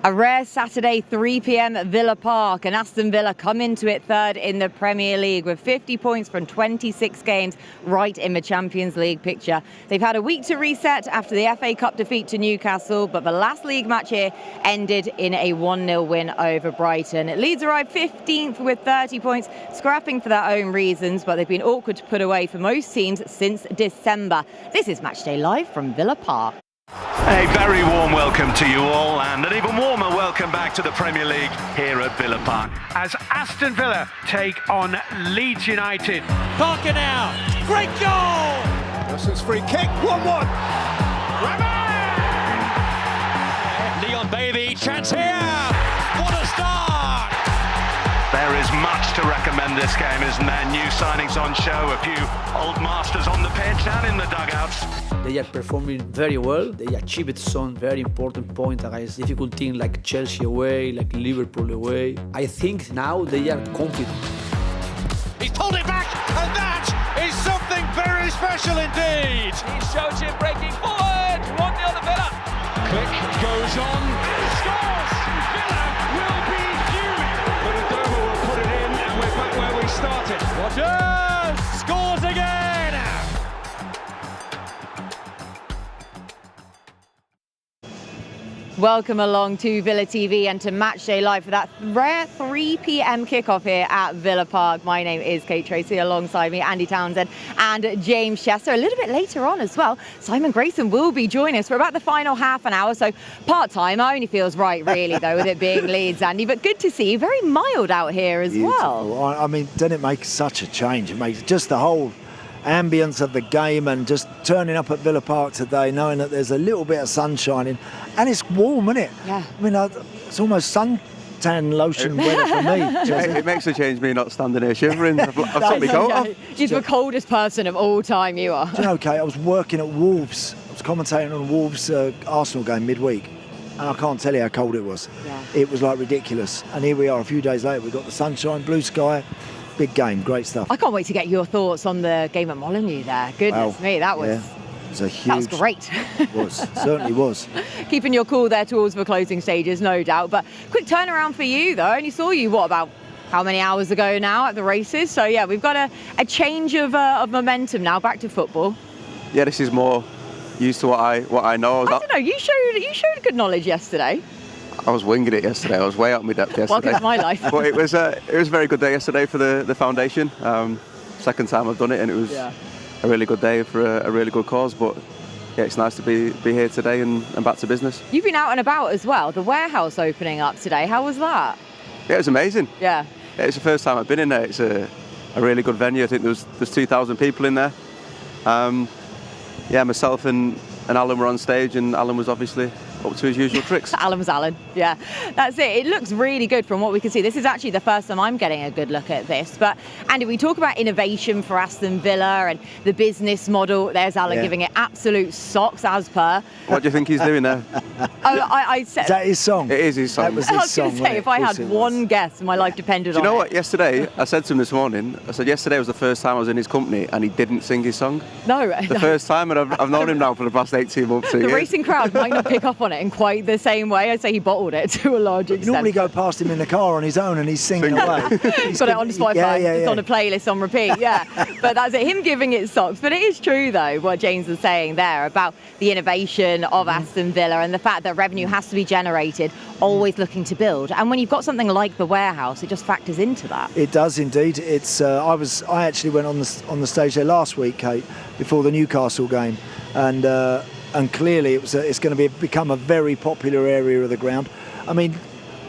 A rare Saturday 3 p.m. at Villa Park, and Aston Villa come into it third in the Premier League with 50 points from 26 games, right in the Champions League picture. They've had a week to reset after the FA Cup defeat to Newcastle, but the last league match here ended in a 1-0 win over Brighton. Leeds arrived 15th with 30 points, scrapping for their own reasons, but they've been awkward to put away for most teams since December. This is Matchday Live from Villa Park. A very warm welcome to you all, and an even warmer welcome back to the Premier League here at Villa Park. As Aston Villa take on Leeds United. Parker now, great goal! Wilson's free kick, 1-1. Leon Bailey, chance here! What a start! There is much to recommend this game, isn't there? New signings on show, a few old masters on the pitch and in the dugouts. They are performing very well. They achieved some very important points against difficult teams like Chelsea away, like Liverpool away. I think now they are confident. He's pulled it back, and that is something very special indeed. He shows him breaking forward. 1-0 to Villa. Click goes on, scores! Villa will be fuming. But Adoma will put it in, and we're back where we started. Rogers scores again. Welcome along to Villa TV and to Matchday Live for that rare 3 p.m. kickoff here at Villa Park. My name is Kate Tracy, alongside me Andy Townsend and James Chester. A little bit later on as well, Simon Grayson will be joining us for about the final half an hour, so part-time only feels right really though, with it being Leeds, Andy, but good to see you. Very mild out here as well. I mean, didn't it make such a change? It makes just the whole ambience of the game, and just turning up at Villa Park today knowing that there's a little bit of sun shining and it's warm, isn't it? Yeah. I mean, it's almost suntan lotion weather for me. It makes a change me not standing here shivering. I've took my coat off. You're the coldest person of all time, you are. Do you know, Kate, I was working at Wolves. I was commentating on Wolves Arsenal game midweek, and I can't tell you how cold it was. Yeah. It was like ridiculous. And here we are a few days later, we've got the sunshine, blue sky. Big game, great stuff. I can't wait to get your thoughts on the game at Molineux there. Goodness me, that was... Yeah. It was that was great. It was, certainly was. Keeping your cool there towards the closing stages, no doubt. But quick turnaround for you, though. I only saw you, about how many hours ago now at the races? So, yeah, we've got a change of momentum now, back to football. Yeah, this is more used to what I know. I don't know, you showed good knowledge yesterday. I was winging it yesterday. I was way out of my depth yesterday. Welcome to my life. But it was a very good day yesterday for the foundation. Second time I've done it, and it was a really good day for a really good cause. But yeah, it's nice to be here today and back to business. You've been out and about as well. The warehouse opening up today. How was that? Yeah, it was amazing. Yeah. It's the first time I've been in there. It's a really good venue. I think there's 2,000 people in there. Yeah, myself and Alan were on stage, and Alan was obviously up to his usual tricks. Alan was Alan, yeah. That's it. It looks really good from what we can see. This is actually the first time I'm getting a good look at this. But, Andy, we talk about innovation for Aston Villa and the business model. There's Alan giving it absolute socks, as per. What do you think he's doing there? I said... Is that his song? It is his song. That was I his was going song. to say, if I had one guess, my life depended on it. Do you know what? Yesterday, I said to him this morning, I said yesterday was the first time I was in his company and he didn't sing his song. No. The first time, and I've known him now for the past 18 months. The racing crowd might not pick up on it in quite the same way. I'd say he bottled it to a large extent. You normally go past him in the car on his own and he's singing away. He's got it on Spotify. It's on a playlist on repeat, yeah. But that's it, him giving it socks. But it is true, though, what James was saying there about the innovation of Aston Villa and the fact that revenue has to be generated, always looking to build. And when you've got something like the warehouse, it just factors into that. It does indeed. It's I actually went on the stage there last week, Kate, before the Newcastle game, and clearly it's going to become a very popular area of the ground. I mean,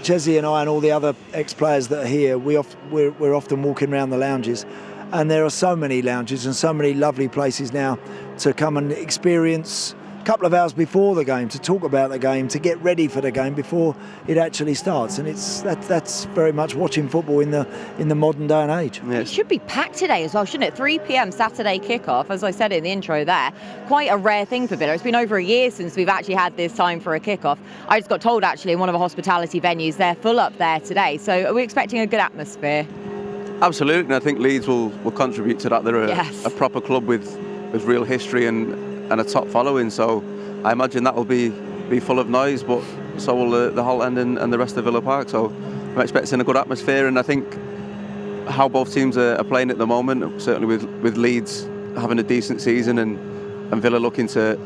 Chesney and I and all the other ex-players that are here, we're often walking around the lounges, and there are so many lounges and so many lovely places now to come and experience a couple of hours before the game, to talk about the game, to get ready for the game before it actually starts. And that's very much watching football in the modern day and age. It should be packed today as well, shouldn't it? 3 p.m. Saturday kickoff, as I said in the intro there. Quite a rare thing for Villa. It's been over a year since we've actually had this time for a kickoff. I just got told actually in one of the hospitality venues they're full up there today. So are we expecting a good atmosphere? Absolutely, and I think Leeds will contribute to that. They're a proper club with real history and a top following, so I imagine that will be full of noise. But so will the Holt End and the rest of Villa Park. So I'm expecting a good atmosphere, and I think how both teams are playing at the moment, certainly with Leeds having a decent season and Villa looking to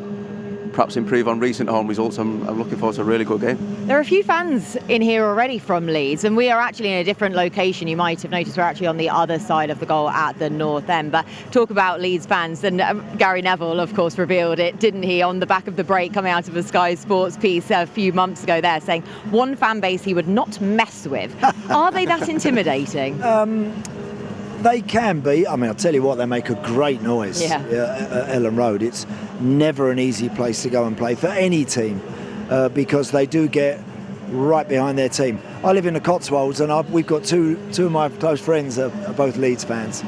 perhaps improve on recent home results, I'm looking forward to a really good game. There are a few fans in here already from Leeds, and we are actually in a different location. You might have noticed we're actually on the other side of the goal at the north end. But talk about Leeds fans, and Gary Neville, of course, revealed it, didn't he, on the back of the break coming out of a Sky Sports piece a few months ago there, saying one fan base he would not mess with. Are they that intimidating? They can be. I mean, I'll tell you what, they make a great noise at Ellen Road. It's never an easy place to go and play for any team because they do get right behind their team. I live in the Cotswolds, and we've got two of my close friends are both Leeds fans.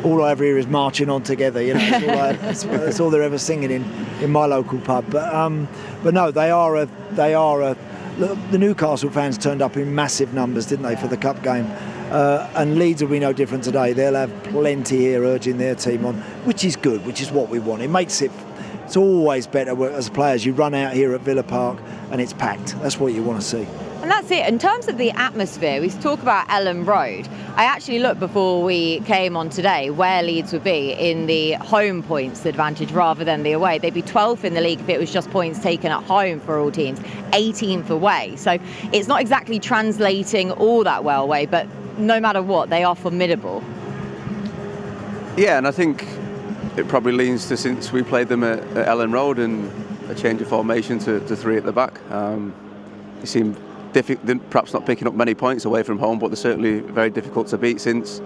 All I ever hear is marching on together. You know, that's all they're ever singing in my local pub. But no, they are the Newcastle fans turned up in massive numbers, didn't they, for the cup game? And Leeds will be no different today. They'll have plenty here urging their team on, which is good, which is what we want. It makes it's always better as players. You run out here at Villa Park and it's packed. That's what you want to see. And that's it. In terms of the atmosphere, we talk about Ellen Road. I actually looked before we came on today where Leeds would be in the home points advantage rather than the away. They'd be 12th in the league if it was just points taken at home for all teams, 18th away. So it's not exactly translating all that well away, but no matter what, they are formidable. Yeah, and I think it probably leans to since we played them at Ellen Road and a change of formation to three at the back. They seem perhaps not picking up many points away from home, but they're certainly very difficult to beat since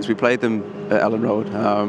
we played them at Ellen Road. I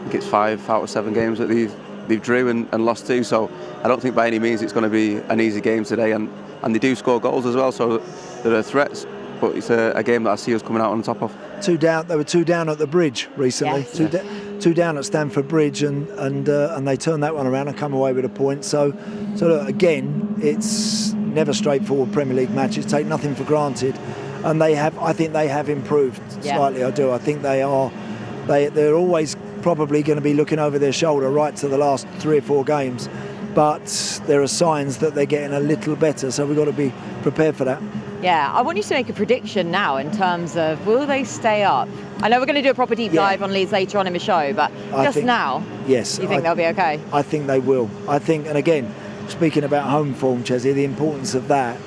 think it's 5 out of 7 games that they've drew and lost 2, so I don't think by any means it's going to be an easy game today, and they do score goals as well, so there are threats, but it's a game that I see us coming out on top of. 2 down. They were 2 down at the Bridge recently. Yes. 2 down at Stamford Bridge, and they turned that one around and come away with a point. So look, again, it's never straightforward Premier League matches. Take nothing for granted, and I think they have improved slightly. I do. I think they're always probably going to be looking over their shoulder right to the last 3 or 4 games, but there are signs that they're getting a little better. So we've got to be prepared for that. Yeah, I want you to make a prediction now in terms of will they stay up? I know we're going to do a proper deep dive on Leeds later on in the show, but now, yes, you think they'll be okay? I think they will. I think, and again, speaking about home form, Chesney, the importance of that,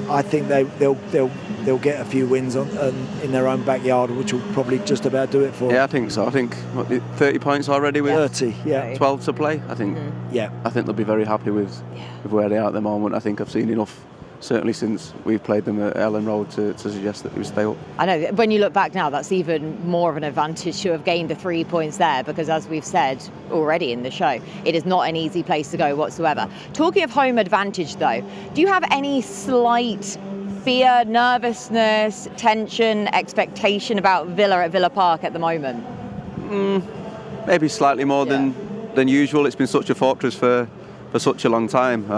I think they'll get a few wins in their own backyard, which will probably just about do it for them. Yeah, I think so. I think 30 points already with 30, 12 to play. I think I think they'll be very happy with where they are at the moment. I think I've seen enough, certainly since we've played them at Ellen Road, to suggest that we would stay up. I know, when you look back now, that's even more of an advantage to have gained the 3 points there, because as we've said already in the show, it is not an easy place to go whatsoever. Talking of home advantage though, do you have any slight fear, nervousness, tension, expectation about Villa at Villa Park at the moment? Maybe slightly more than usual. It's been such a fortress for such a long time.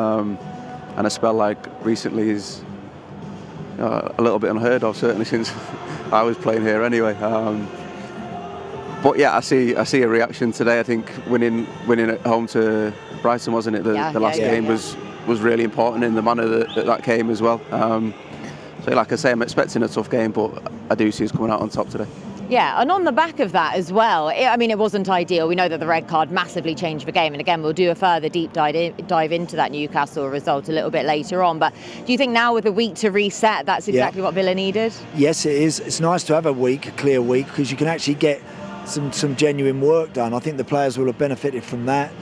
And a spell like recently is a little bit unheard of, certainly since I was playing here anyway. But yeah, I see a reaction today. I think winning at home to Brighton, wasn't it? The last game was really important in the manner that came as well. So like I say, I'm expecting a tough game, but I do see us coming out on top today. Yeah, and on the back of that as well, it wasn't ideal. We know that the red card massively changed the game, and again, we'll do a further deep dive into that Newcastle result a little bit later on. But do you think now with a week to reset, that's exactly what Villa needed? Yes, it is. It's nice to have a clear week, because you can actually get some genuine work done. I think the players will have benefited from that.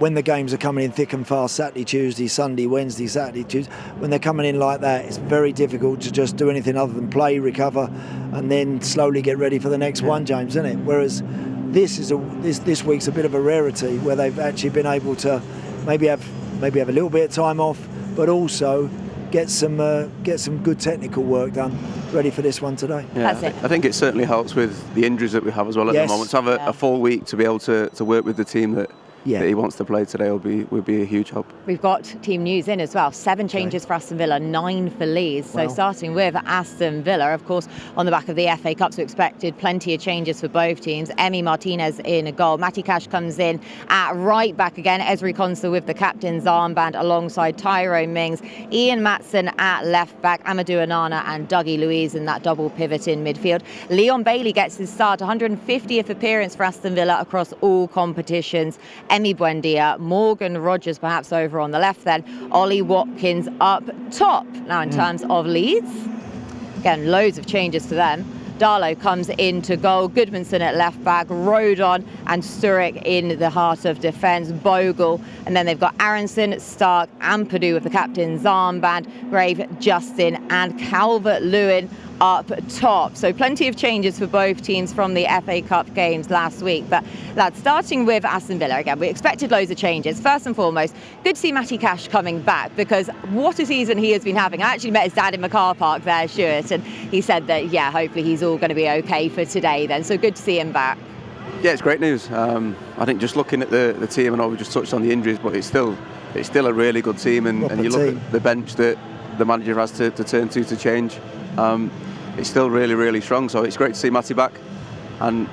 When the games are coming in thick and fast, Saturday, Tuesday, Sunday, Wednesday, Saturday, Tuesday, when they're coming in like that, it's very difficult to just do anything other than play, recover, and then slowly get ready for the next one, James, isn't it? Whereas this week's a bit of a rarity, where they've actually been able to maybe have a little bit of time off, but also get some good technical work done, ready for this one today. Yeah, I think it certainly helps with the injuries that we have as well at the moment. To have a full week to be able to work with the team that that he wants to play today would be a huge help. We've got team news in as well. 7 changes for Aston Villa, 9 for Leeds. So starting with Aston Villa, of course, on the back of the FA Cup, so expected plenty of changes for both teams. Emi Martinez in a goal. Matty Cash comes in at right back again. Esri Konsa with the captain's armband alongside Tyrone Mings. Ian Maatsen at left back. Amadou Onana and Dougie Luiz in that double pivot in midfield. Leon Bailey gets his start. 150th appearance for Aston Villa across all competitions. Emi Buendia, Morgan Rogers perhaps over on the left then, Ollie Watkins up top. Now in terms of Leeds, again, loads of changes to them. Darlow comes into goal, Goodmanson at left back, Rodon and Sturridge in the heart of defence, Bogle, and then they've got Aronson, Stark, Ampadu with the captain's armband, Grave, Justin and Calvert-Lewin up top. So plenty of changes for both teams from the FA Cup games last week. But lads, starting with Aston Villa again, we expected loads of changes. First and foremost, good to see Matty Cash coming back, because what a season he has been having. I actually met his dad in the car park there, Stuart, and he said that, yeah, hopefully he's all going to be okay for today then. So good to see him back. Yeah, it's great news. I think just looking at the team, I know we just touched on the injuries, but it's still a really good team, and you look at the bench that the manager has to turn to change. It's still really, really strong, so it's great to see Matty back, and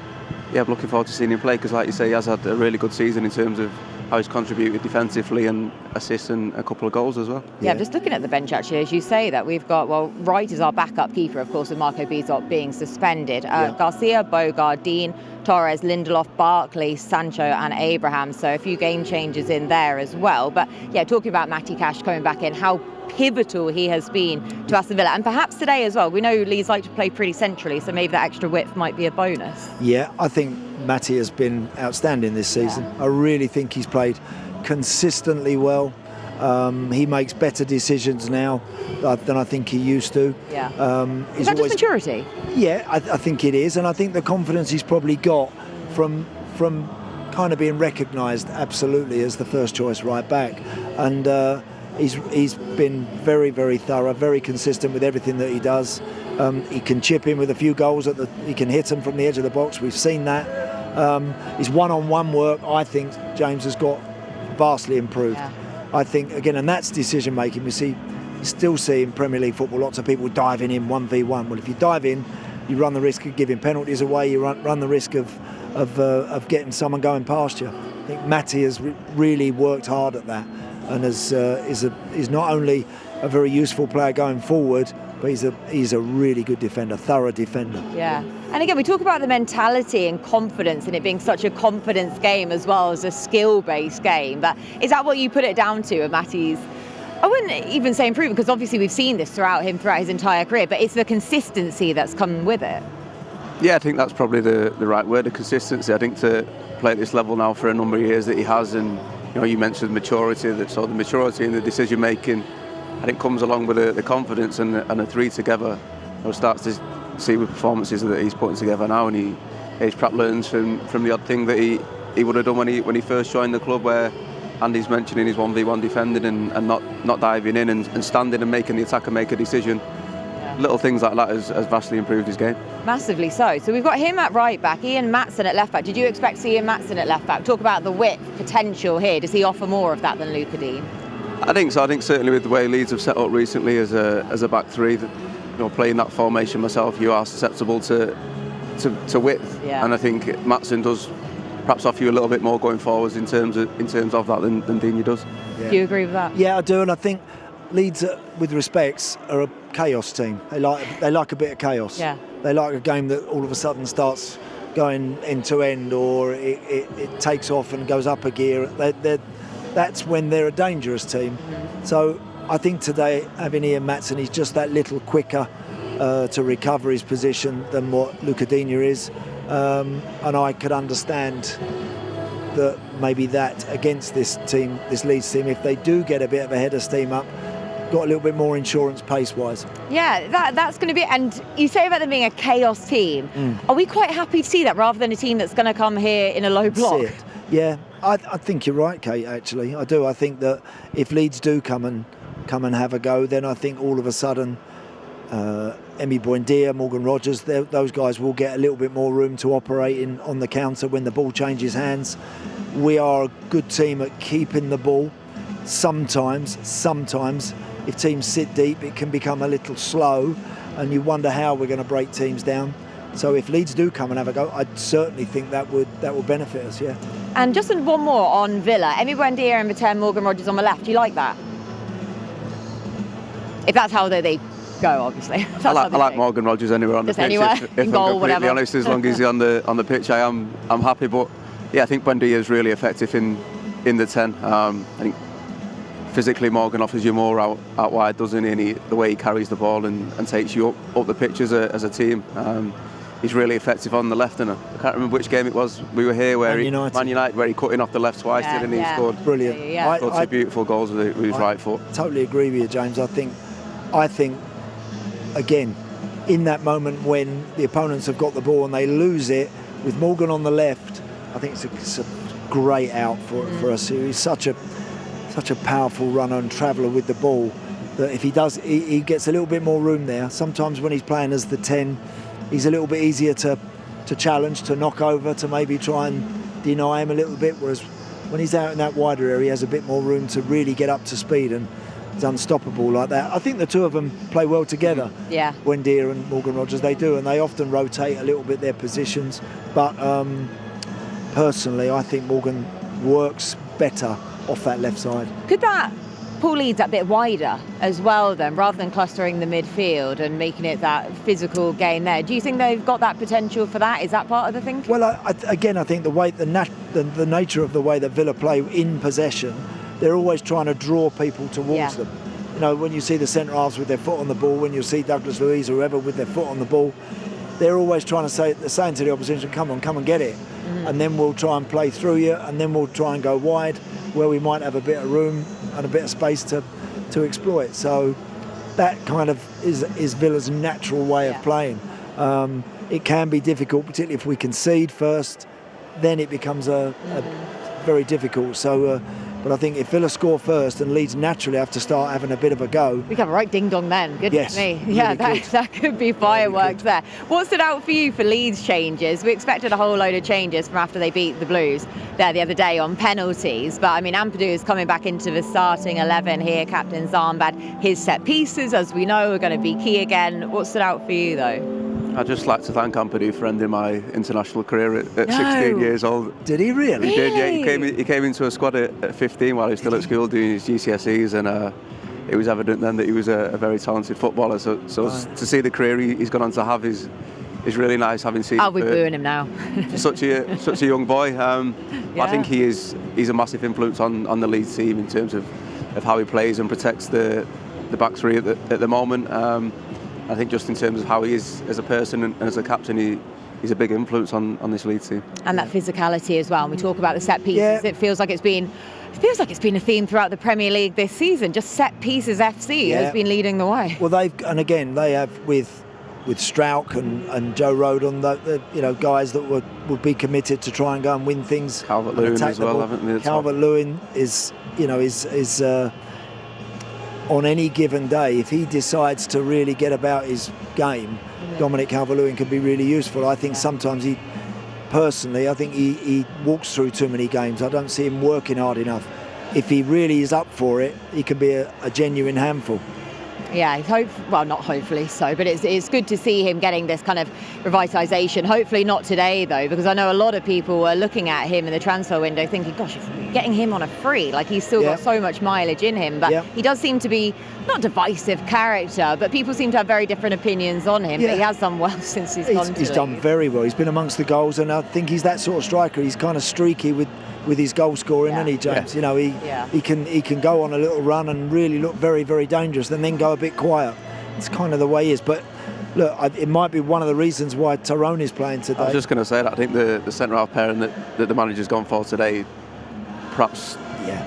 yeah, I'm looking forward to seeing him play, because like you say, he has had a really good season in terms of how he's contributed defensively and assists and a couple of goals as well. Yeah, I'm just looking at the bench actually, as you say that we've got, well, Wright is our backup keeper, of course, with Marco Bizot being suspended. Garcia, Bogard, Dean, Torres, Lindelof, Barkley, Sancho and Abraham, so a few game changes in there as well. But yeah, talking about Matty Cash coming back in, how pivotal he has been to Aston Villa, and perhaps today as well. We know Leeds like to play pretty centrally, so maybe that extra width might be a bonus. Yeah, I think Matty has been outstanding this season. I really think he's played consistently well. He makes better decisions now than I think he used to. Is that just maturity? Yeah, I think it is, and I think the confidence he's probably got from kind of being recognised absolutely as the first choice right back, and he's been very, very thorough, very consistent with everything that he does. He can chip in with a few goals, he can hit them from the edge of the box. We've seen that. His one-on-one work, I think, James, has got vastly improved. I think, again, and that's decision making. We still see in Premier League football lots of people diving in 1v1. Well, if you dive in, you run the risk of giving penalties away. You run the risk of getting someone going past you. I think Matty has really worked hard at that, and is not only a very useful player going forward, but he's a really good defender, thorough defender. Yeah, and again, we talk about the mentality and confidence, and it being such a confidence game as well as a skill-based game. But is that what you put it down to, Matty's? I wouldn't even say improvement, because obviously we've seen this throughout his entire career, but it's the consistency that's come with it. Yeah, I think that's probably the right word, the consistency. I think to play at this level now for a number of years that he has, and you mentioned maturity, the maturity in the decision making, I think comes along with the confidence, and the three together starts to see with performances that he's putting together now, and he's perhaps learns from the odd thing that he would have done when he first joined the club, where Andy's mentioning his 1v1 defending and not diving in and standing and making the attacker make a decision. Little things like that has vastly improved his game. Massively so. So we've got him at right back, Ian Maatsen at left back. Did you expect to see Ian Maatsen at left back? Talk about the width potential here. Does he offer more of that than Luca Dean? I think so. I think certainly with the way Leeds have set up recently as a back three, playing that formation myself, you are susceptible to width. Yeah. And I think Maatsen does perhaps offer you a little bit more going forwards in terms of that than Digne does. Yeah. Do you agree with that? Yeah, I do, and I think Leeds, with respects, are a chaos team. They like a bit of chaos. Yeah. They like a game that all of a sudden starts going end to end, or it takes off and goes up a gear. That's when they're a dangerous team. Mm-hmm. So I think today, having Ian Maatsen, he's just that little quicker to recover his position than what Luca Digne is. And I could understand that maybe that against this Leeds team, if they do get a bit of a head of steam up, got a little bit more insurance pace-wise. Yeah, that's going to be, and you say about them being a chaos team. Are we quite happy to see that, rather than a team that's going to come here in a low block? Yeah, I think you're right, Kate, actually. I do. I think that if Leeds do come and have a go, then I think all of a sudden Emi Buendia, Morgan Rogers, those guys will get a little bit more room to operate on the counter when the ball changes hands. we are a good team at keeping the ball. Sometimes, if teams sit deep, it can become a little slow, and you wonder how we're going to break teams down. So if Leeds do come and have a go, I certainly think that will benefit us, yeah. And just one more on Villa. Emi Buendia and return Morgan Rogers on the left. Do you like that? If that's how they go, obviously. I like Morgan Rogers anywhere on just the pitch. Anywhere, if in I'm goal, completely whatever. honest, as long as he's on the pitch, I'm happy. But yeah, I think Buendia is really effective in the 10. I think physically Morgan offers you more out wide, doesn't he? And the way he carries the ball and takes you up the pitch as a team. He's really effective on the left, and I can't remember which game it was. We were here where Man United, where he cut in off the left twice, didn't he? He scored brilliant. Scored two beautiful goals with his right foot. Totally agree with you, James. I think again, in that moment when the opponents have got the ball and they lose it, with Morgan on the left, I think it's a great out for us. He's such a powerful runner and traveller with the ball that if he does, he gets a little bit more room there. Sometimes when he's playing as the 10, he's a little bit easier to challenge, to knock over, to maybe try and deny him a little bit, whereas when he's out in that wider area, he has a bit more room to really get up to speed, and he's unstoppable like that. I think the two of them play well together. Yeah. Buendia and Morgan Rogers, they do, and they often rotate a little bit their positions. But personally, I think Morgan works better off that left side. Could that pull Leeds that bit wider as well then, rather than clustering the midfield and making it that physical game there? Do you think they've got that potential for that? Is that part of the thinking? Well, I think the nature of the way that Villa play in possession, they're always trying to draw people towards them. You know, when you see the centre halves with their foot on the ball, when you see Douglas Luiz or whoever with their foot on the ball, they're always trying to they're saying to the opposition, come and get it. And then we'll try and play through you, and then we'll try and go wide where we might have a bit of room and a bit of space to exploit. So that kind of is Villa's natural way of playing. It can be difficult, particularly if we concede first, then it becomes a very difficult. So, but I think if Villa score first and Leeds naturally have to start having a bit of a go. We have a right ding-dong then, goodness me. Yeah, that could be fireworks there. What stood out for you for Leeds changes? We expected a whole load of changes from after they beat the Blues there the other day on penalties. But I mean, Ampadu is coming back into the starting 11 here, captain Zambad. His set pieces, as we know, are going to be key again. What stood out for you though? I'd just like to thank Ampadu for ending my international career at 16 years old. Did he really? He did, yeah. He came into a squad at 15 while he was still at school doing his GCSEs, and it was evident then that he was a very talented footballer. So to see the career he's gone on to have is really nice, having seen. I'll be booing him now. such a young boy. I think he's a massive influence on the Leeds team in terms of how he plays and protects the back three at the moment. I think just in terms of how he is as a person and as a captain, he's a big influence on this Leeds team. And that physicality as well. And we talk about the set pieces. It feels like it's been a theme throughout the Premier League this season. Just set pieces FC has been leading the way. Well, they have with Strauch and Joe Rodon, the guys that would be committed to try and go and win things. Calvert-Lewin as well, haven't they? Calvert-Lewin is on any given day, if he decides to really get about his game, Dominic Calvert-Lewin can be really useful. I think sometimes he walks through too many games. I don't see him working hard enough. If he really is up for it, he can be a genuine handful. Yeah, not hopefully so, but it's good to see him getting this kind of revitalisation. Hopefully not today though, because I know a lot of people were looking at him in the transfer window thinking, gosh, if we're getting him on a free, like he's still got so much mileage in him, but he does seem to be not divisive character, but people seem to have very different opinions on him. But he has done well since he's gone to He's done very well. He's been amongst the goals, and I think he's that sort of striker. He's kind of streaky with his goal scoring, isn't he, James? You know, he can go on a little run and really look very, very dangerous, and then go a bit quiet. It's kind of the way he is. But look, it might be one of the reasons why Tyrone is playing today. I was just going to say that I think the centre half pairing that the manager's gone for today perhaps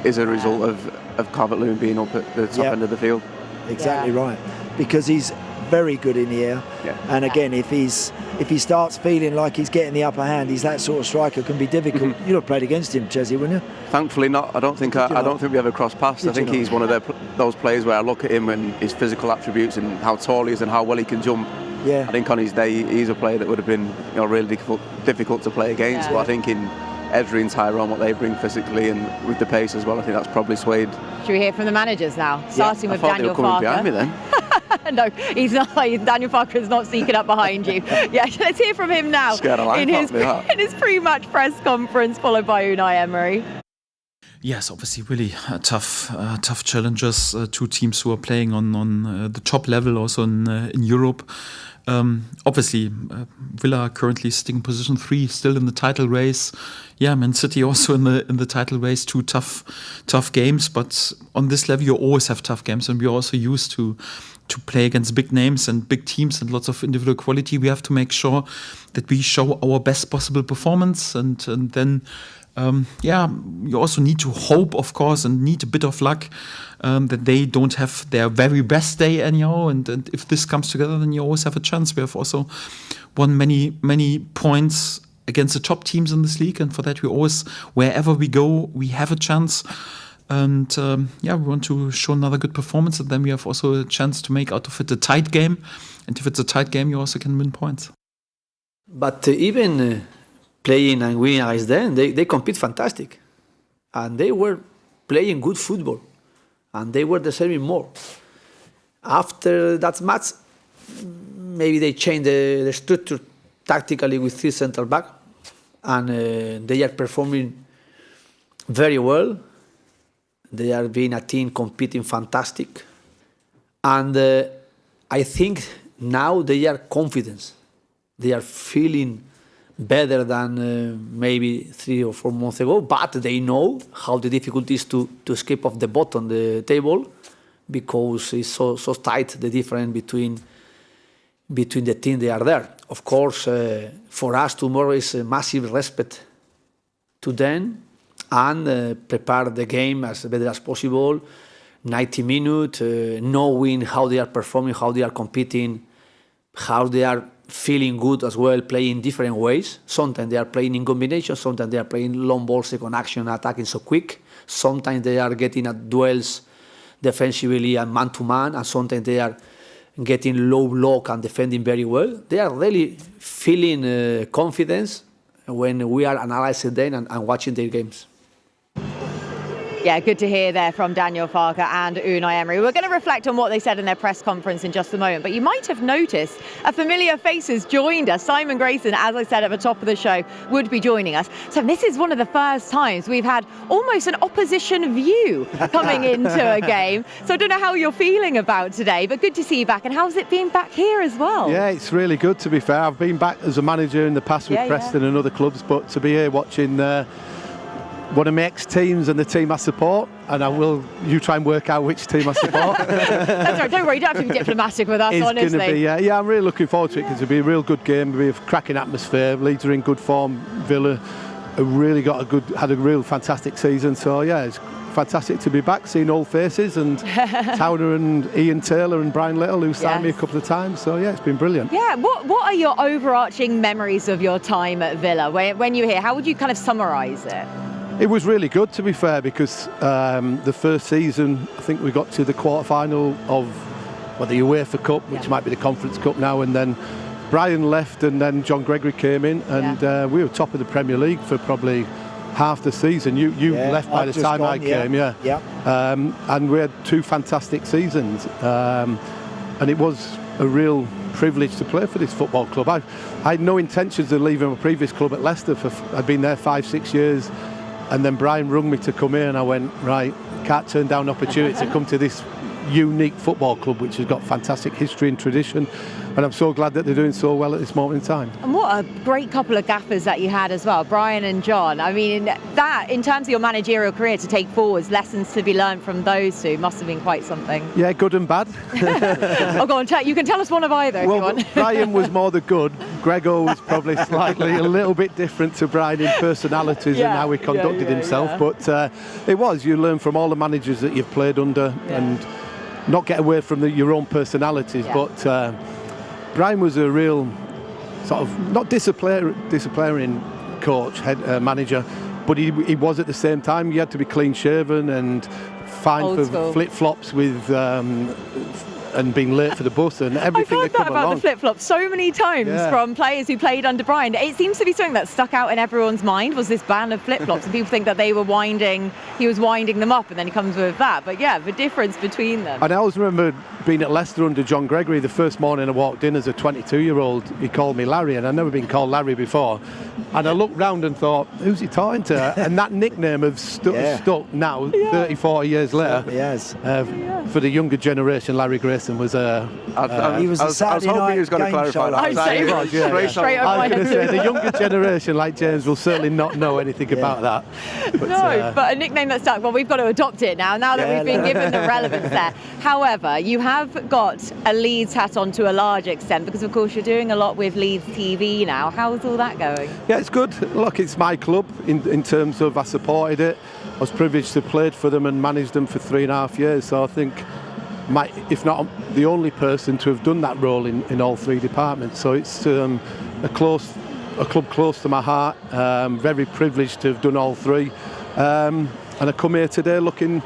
is a result of Calvert-Lewin being up at the top end of the field. Exactly right, because he's very good in the air, and again, if he starts feeling like he's getting the upper hand, he's that sort of striker, can be difficult. You'd have played against him, Chesney, wouldn't you? Thankfully not. I don't think we ever crossed paths. I think he's one of those players where I look at him and his physical attributes and how tall he is and how well he can jump. I think on his day he's a player that would have been really difficult to play against. But I think in Ezri and Tyrone, what they bring physically and with the pace as well. I think that's probably swayed. Should we hear from the managers now? Starting with Daniel Farke. Behind me then. No, he's not. Daniel Farke is not sneaking up behind you. Yeah, let's hear from him now in his pre-match press conference, followed by Unai Emery. Yes, obviously, really tough challenges. Two teams who are playing on the top level, also in Europe. Obviously, Villa are currently sitting in position 3, still in the title race. Yeah, Man City also in the title race. Two tough games, but on this level, you always have tough games, and we're also used to play against big names and big teams and lots of individual quality. We have to make sure that we show our best possible performance, and then. You also need to hope, of course, and need a bit of luck that they don't have their very best day anyhow. And if this comes together, then you always have a chance. We have also won many points against the top teams in this league, and for that we always, wherever we go, we have a chance. And we want to show another good performance, and then we have also a chance to make out of it a tight game. And if it's a tight game, you also can win points. But even playing and winning against them, they compete fantastic. And they were playing good football. And they were deserving more. After that match, maybe they changed the structure tactically with 3 centre back. And they are performing very well. They are being a team competing fantastic. And I think now they are confident. They are feeling better than maybe 3 or 4 months ago, but they know how the difficulty is to escape off the bottom of the table, because it's so tight, the difference between the team they are there. Of course, for us tomorrow is a massive respect to them, and prepare the game as better as possible, 90 minutes, knowing how they are performing, how they are competing, how they are feeling good as well, playing different ways. Sometimes they are playing in combination, sometimes they are playing long ball, second action, attacking so quick. Sometimes they are getting at duels defensively and man-to-man, and sometimes they are getting low block and defending very well. They are really feeling confidence when we are analyzing them and watching their games. Yeah, good to hear there from Daniel Farke and Unai Emery. We're going to reflect on what they said in their press conference in just a moment, but you might have noticed a familiar face has joined us. Simon Grayson, as I said at the top of the show, would be joining us. So this is one of the first times we've had almost an opposition view coming into a game. So I don't know how you're feeling about today, but good to see you back. And how's it been back here as well? Yeah, it's really good, to be fair. I've been back as a manager in the past with Preston and other clubs, but to be here watching one of my ex-teams and the team I support, and you try and work out which team I support. That's right, don't worry, you don't have to be diplomatic with us, honestly. Gonna be, I'm really looking forward to it, because it'll be a real good game, it'll be a cracking atmosphere. Leeds are in good form, Villa have really had a real fantastic season, so it's fantastic to be back, seeing old faces, and Towner and Ian Taylor and Brian Little, who signed me a couple of times, so it's been brilliant. Yeah, what are your overarching memories of your time at Villa? When you were here, how would you kind of summarise it? It was really good, to be fair, because the first season, I think we got to the quarter-final of the UEFA Cup, which might be the Conference Cup now, and then Brian left and then John Gregory came in, and we were top of the Premier League for probably half the season. You left by the time I came, and we had 2 fantastic seasons, and it was a real privilege to play for this football club. I had no intentions of leaving my previous club at Leicester. I'd been there 5-6 years. And then Brian rung me to come here, and I went, right, can't turn down an opportunity to come to this unique football club, which has got fantastic history and tradition. And I'm so glad that they're doing so well at this moment in time. And what a great couple of gaffers that you had as well, Brian and John. I mean, that, in terms of your managerial career, to take forwards, lessons to be learned from those two must have been quite something. Yeah, good and bad. Oh, go on, you can tell us one of either if you want. Brian was more the good. Gregor was probably slightly a little bit different to Brian in personalities and how he conducted himself. But you learn from all the managers that you've played under and not get away from your own personalities. But Brian was a real sort of, not disciplinarian coach, manager, but he was at the same time. You had to be clean shaven and fine for flip-flops with and being late for the bus and everything I've heard that about the flip-flops so many times from players who played under Brian. It seems to be something that stuck out in everyone's mind, was this ban of flip-flops, and people think that he was winding them up, and then he comes with that. But yeah, the difference between them. And I always remember being at Leicester under John Gregory. The first morning I walked in as a 22-year-old, he called me Larry, and I'd never been called Larry before. And I looked round and thought, who's he talking to? And that nickname has stuck now, 30, 40 years later. Yes. For the younger generation, Larry Grayson was a... he was a Saturday night he was going to clarify that. Straight I was going to say, the younger generation, like James, will certainly not know anything about that. But, but a nickname that stuck. Well, we've got to adopt it now that we've been given the relevance there. However, you have got a Leeds hat on to a large extent, because of course you're doing a lot with Leeds TV now. How's all that going? Yeah, it's good. Look, it's my club in terms of I supported it. I was privileged to play for them and manage them for 3.5 years. So I think, if not the only person to have done that role in all three departments. So it's a club close to my heart. Very privileged to have done all three. And I come here today looking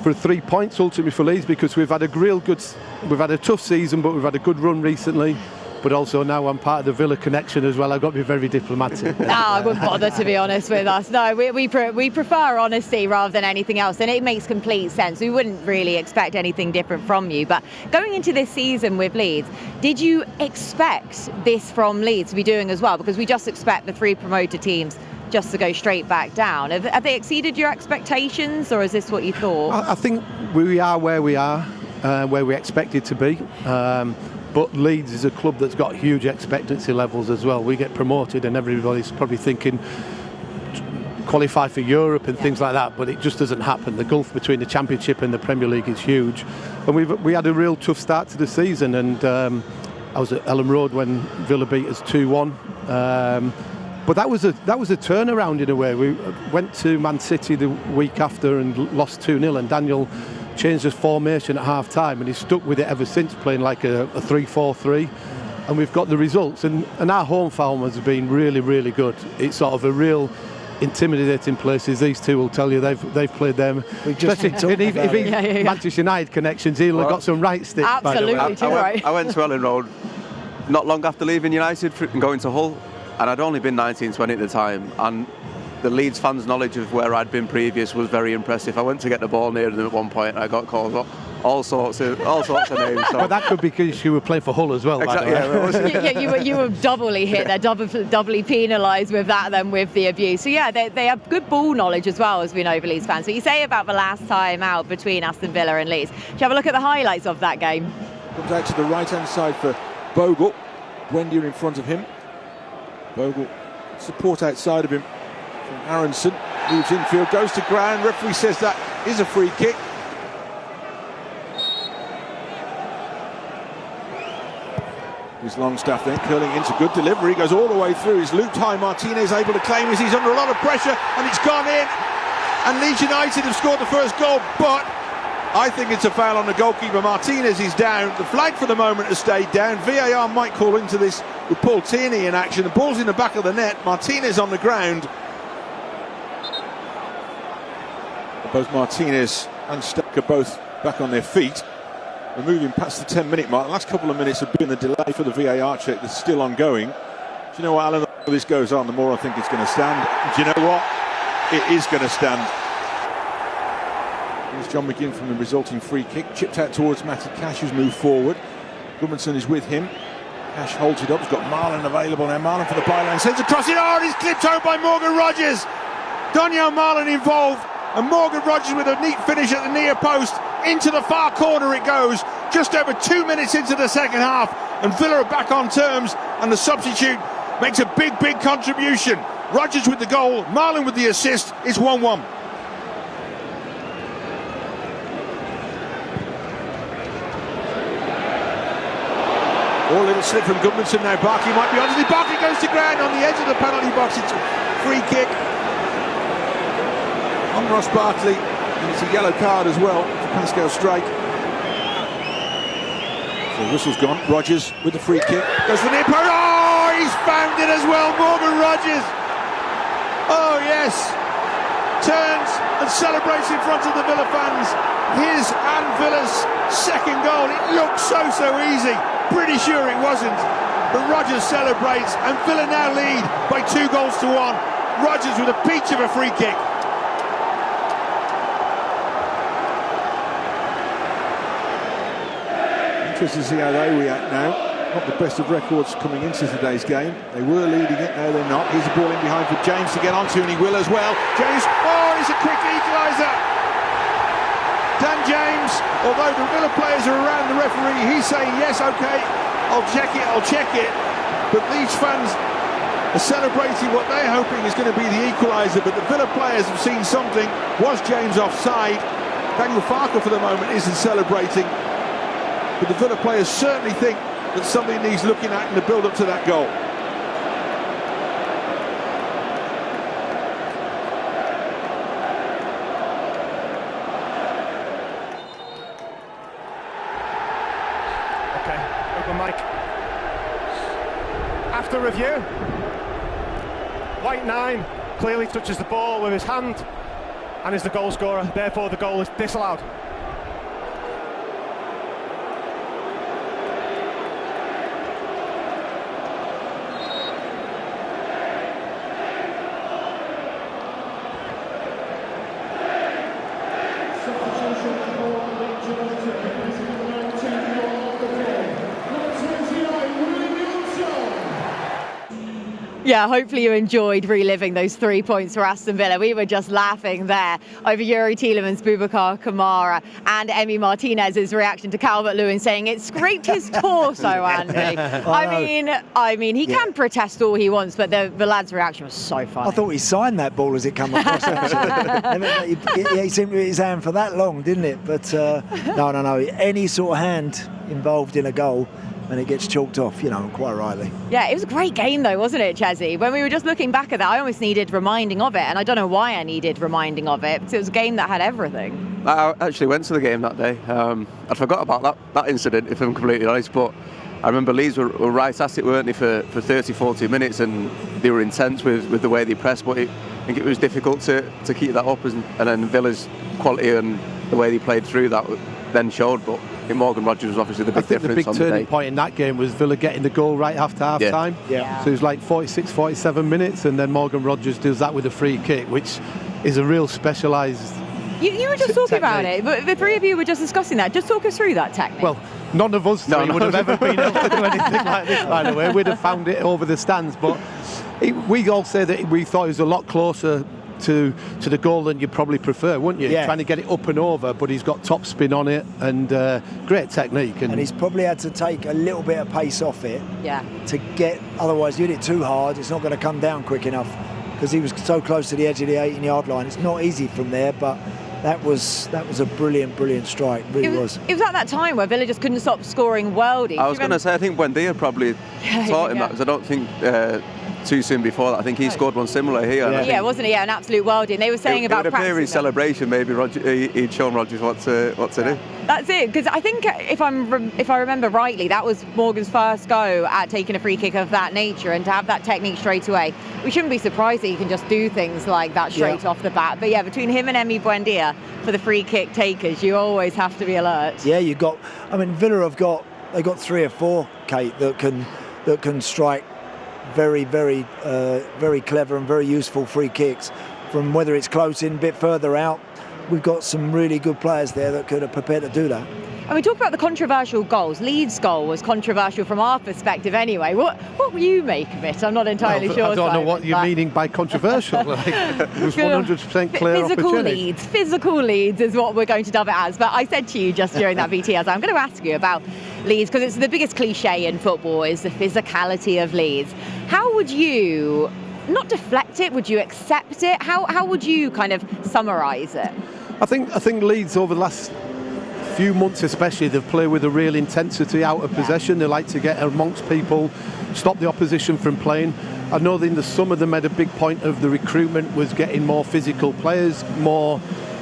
for 3 points ultimately for Leeds, because we've had a tough season, but we've had a good run recently. But also now I'm part of the Villa connection as well. I've got to be very diplomatic. I wouldn't bother, to be honest with us. No, we prefer honesty rather than anything else, and it makes complete sense. We wouldn't really expect anything different from you. But going into this season with Leeds, did you expect this from Leeds to be doing as well? Because we just expect the 3 promoted teams just to go straight back down. Have they exceeded your expectations, or is this what you thought? I think we are where we are, where we expected to be. But Leeds is a club that's got huge expectancy levels as well. We get promoted and everybody's probably thinking qualify for Europe and things like that, but it just doesn't happen. The gulf between the Championship and the Premier League is huge. And we had a real tough start to the season, and I was at Ellen Road when Villa beat us 2-1. But that was a turnaround in a way. We went to Man City the week after and lost 2-0, and Daniel changed his formation at half-time, and he's stuck with it ever since, playing like a 3-4-3, and we've got the results. And our home form has been really, really good. It's sort of a real intimidating places. These two will tell you they've played them. Manchester United connections, he'll have got some right sticks. Absolutely, too right. I went to Ellen Road not long after leaving United and going to Hull, and I'd only been 19, 20 at the time, and the Leeds fans' knowledge of where I'd been previous was very impressive. I went to get the ball near them at one point, and I got called all sorts of names. So. But that could be because you were playing for Hull as well. Exactly. You were doubly hit. They're doubly penalised with that than with the abuse. So yeah, they have good ball knowledge as well, as we know, for Leeds fans. So you say about the last time out between Aston Villa and Leeds. Shall we have a look at the highlights of that game? Comes out to the right-hand side for Bogle. Buendia in front of him. Bogle support outside of him from Aronson. Moves infield, goes to ground. Referee says that is a free kick. His Longstaff then curling into good delivery, goes all the way through. He's looped high. Martinez able to claim as he's under a lot of pressure, and it's gone in. And Leeds United have scored the first goal, but I think it's a foul on the goalkeeper. Martinez is down. The flag for the moment has stayed down. VAR might call into this with Paul Tierney in action. The ball's in the back of the net. Martinez on the ground. Both Martinez and Stuck are both back on their feet. We're moving past the 10-minute mark. The last couple of minutes have been the delay for the VAR check that's still ongoing. Do you know what, Alan? The more this goes on, the more I think it's going to stand. Do you know what? It is going to stand. Here's John McGinn from the resulting free kick. Chipped out towards Matty Cash, who's moved forward. Goodmanson is with him. Cash holds it up. He's got Marlon available now. Marlon for the byline. Sends across it. Oh, and he's clipped out by Morgan Rogers. Daniel Marlon involved. And Morgan Rogers with a neat finish at the near post. Into the far corner it goes. Just over 2 minutes into the second half. And Villa are back on terms. And the substitute makes a big, big contribution. Rogers with the goal. Marlon with the assist. It's 1-1. Oh, a little slip from Goodmanson now. Barkley might be onto the. Barkley goes to ground on the edge of the penalty box. It's a free kick on Ross Barkley, and it's a yellow card as well for Pascal Strike. So the whistle's gone. Rogers with the free kick. Goes for the near post. Oh, he's found it as well, Morgan Rogers. Oh, yes. turns and celebrates in front of the Villa fans. His and Villa's second goal. It looked so easy. Pretty sure it wasn't. But Rodgers celebrates, and Villa now lead by 2-1. Rodgers with a peach of a free kick. Interesting to see how they react now. Not the best of records coming into today's game. They were leading it, now they're not. Here's a ball in behind for James to get onto, and he will as well. James, it's a quick equaliser. Dan James, although the Villa players are around the referee, he's saying, yes, OK, I'll check it. But Leeds fans are celebrating what they're hoping is going to be the equaliser, but the Villa players have seen something. Was James offside? Daniel Farker for the moment isn't celebrating, but the Villa players certainly think that something needs looking at in the build-up to that goal. Okay, open mic. After review, white 9 clearly touches the ball with his hand and is the goal scorer, therefore the goal is disallowed. Yeah, hopefully you enjoyed reliving those 3 points for Aston Villa. We were just laughing there over Yuri Tielemans, Boubacar Kamara and Emi Martinez's reaction to Calvert-Lewin saying it scraped his torso, Andy. I mean, he can protest all he wants, but the lad's reaction was so funny. I thought he signed that ball as it came across. He seemed to be his hand for that long, didn't it? But no. Any sort of hand involved in a goal, and it gets chalked off, quite rightly. Yeah, it was a great game though, wasn't it, Chessie? When we were just looking back at that, I almost needed reminding of it, and I don't know why I needed reminding of it, because it was a game that had everything. I actually went to the game that day. I forgot about that incident, if I'm completely honest, but I remember Leeds were right at it, weren't they, for 30, 40 minutes, and they were intense with the way they pressed, but I think it was difficult to keep that up, and then Villa's quality and the way they played through that then showed, but Morgan Rodgers was obviously the big difference. I think the big turning point in that game was Villa getting the goal right after half time. Yeah. So it was like 46, 47 minutes, and then Morgan Rodgers does that with a free kick, which is a real specialised. You were just talking about it, but the three of you were just discussing that. Just talk us through that technique. Well, none of us three would have ever been able to do anything like this, by the way. We'd have found it over the stands, but we all say that we thought it was a lot closer to the goal than you probably prefer, wouldn't you? Yeah. Trying to get it up and over, but he's got top spin on it and great technique. And he's probably had to take a little bit of pace off it to get, otherwise you hit it too hard, it's not going to come down quick enough, because he was so close to the edge of the 18-yard line. It's not easy from there, but that was a brilliant strike, really was. It was at that time where Villa just couldn't stop scoring worldies. I was going to say, I think Buendia probably taught him that, because I don't think too soon before that. I think he scored one similar here. Yeah, wasn't he? Yeah, an absolute worldie. And they were saying about practicing. It would appear in celebration, maybe he'd shown Rodgers what to do. That's it, because I think if I remember rightly, that was Morgan's first go at taking a free kick of that nature, and to have that technique straight away, we shouldn't be surprised that he can just do things like that straight off the bat. But yeah, between him and Emi Buendia for the free kick takers, you always have to be alert. Yeah, Villa they got 3 or 4, Kate, that can strike very clever and very useful free kicks from whether it's close in, a bit further out. We've got some really good players there that could have prepared to do that. And we talk about the controversial goals. Leeds' goal was controversial from our perspective anyway. What will you make of it? I'm not entirely sure. I don't know what you're meaning by controversial. It was 100% clear opportunity. Physical Leeds is what we're going to dub it as. But I said to you just during that VT, I'm going to ask you about Leeds, because it's the biggest cliche in football is the physicality of Leeds. How would you not deflect it? Would you accept it? How would you kind of summarise it? I think Leeds over the last few months especially, they've played with a real intensity out of possession. They like to get amongst people, stop the opposition from playing. I know that in the summer they made a big point of the recruitment was getting more physical players, more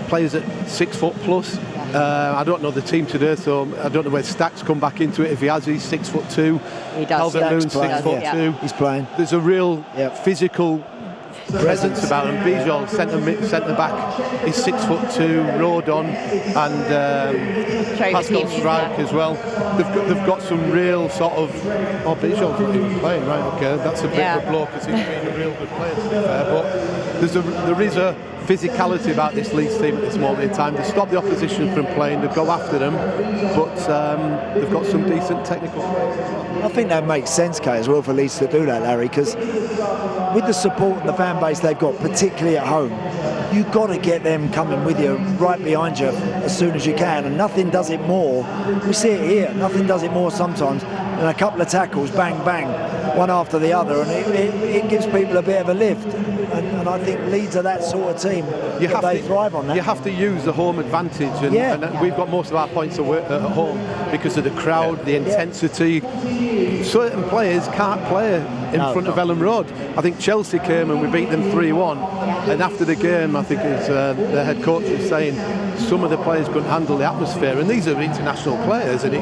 players at 6 foot plus. I don't know the team today, so I don't know where Stack's come back into it. If he has, he's 6'2". He does. Calvert-Lewin 6'2". He's playing. There's a real physical presence about them. Bijol, centre back, is 6'2", Rodon, and Pascal Strike as well. They've got some real sort of. Oh, Bijol's not even playing, right? Okay, that's a bit of a blow because he's been a real good player, to be fair. But there is a physicality about this Leeds team at this moment in time. They stop the opposition from playing, they go after them, but they've got some decent technical players as well. I think that makes sense, Kay, as well for Leeds to do that, Larry, because with the support and the fan base they've got, particularly at home, you've got to get them coming with you, right behind you as soon as you can, and nothing does it more. We see it here, nothing does it more sometimes than a couple of tackles, bang, bang, one after the other, and it gives people a bit of a lift. And I think Leeds are that sort of team. They thrive on that. You have to use the home advantage, and we've got most of our points at home because of the crowd, the intensity. Certain players can't play in front of Ellen Road. I think Chelsea came and we beat them 3-1, and after the game, I think the head coach was saying some of the players couldn't handle the atmosphere, and these are international players, and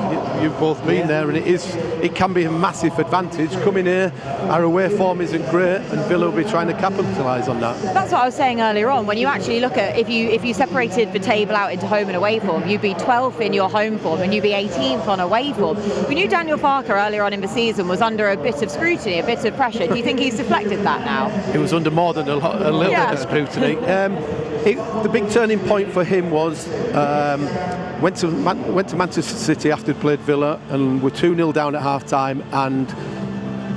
you've both been there, and it can be a massive advantage. Coming here, our away form isn't great, and Villa will be trying to capitalise on that. That's what I was saying earlier on. When you actually look at, if you separated the table out into home and away form, you'd be 12th in your home form and you'd be 18th on away form. We knew Daniel Farke earlier on in the season was under a bit of scrutiny, a bit of pressure. Do you think he's deflected that now? He was under more than a little bit of scrutiny. The big turning point for him was went to Manchester City after he'd played Villa and were 2-0 down at half time, and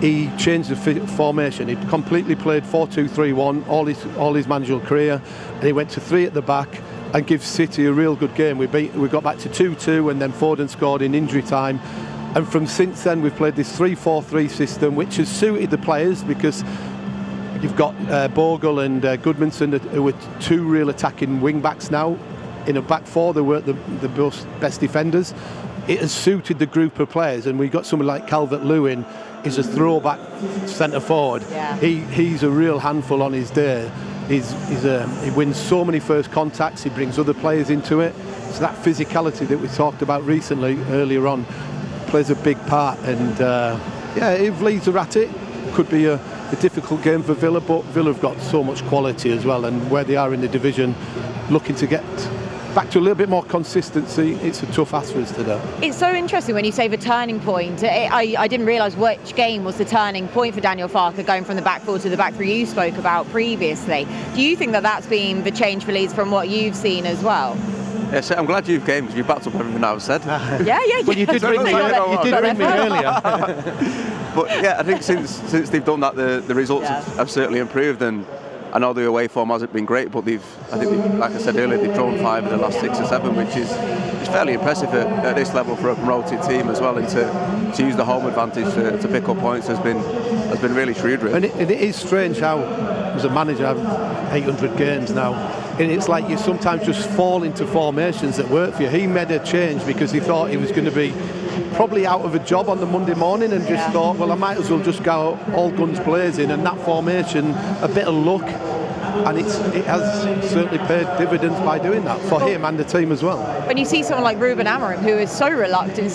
he changed the formation. He completely played 4-2-3-1 all his managerial career, and he went to 3 at the back and give City a real good game. We got back to 2-2, and then Foden scored in injury time. And from since then we've played this 3-4-3 system, which has suited the players because you've got Bogle and Goodmanson, who are 2 real attacking wing backs now. In a back 4, they weren't the best defenders. It has suited the group of players, and we've got someone like Calvert-Lewin is a throwback centre forward. Yeah. He's a real handful on his day. He wins so many first contacts. He brings other players into it. So that physicality that we talked about earlier on plays a big part. And if Leeds are at it, could be a difficult game for Villa, but Villa have got so much quality as well, and where they are in the division, looking to get back to a little bit more consistency, it's a tough ask for us today. It's so interesting when you say the turning point. I didn't realise which game was the turning point for Daniel Farke, going from the back 4 to the back 3 you spoke about previously. Do you think that that's been the change for Leeds from what you've seen as well? Yes, I'm glad you've came because you backed up everything I've said. Yeah. Well, you did ring me earlier. But yeah, I think since they've done that, the results have certainly improved, and I know the away form hasn't been great, but like I said earlier, they've drawn 5 in the last 6 or 7, which is fairly impressive at this level for a promoted team as well, and to use the home advantage to pick up points has been really shrewd, really. And it is strange how, as a manager, I've 800 games now, and it's like you sometimes just fall into formations that work for you. He made a change because he thought he was going to be probably out of a job on the Monday morning, and just thought, well, I might as well just go all guns blazing, and that formation, a bit of luck, and it has certainly paid dividends by doing that for him and the team as well. When you see someone like Ruben Amorim, who is so reluctant,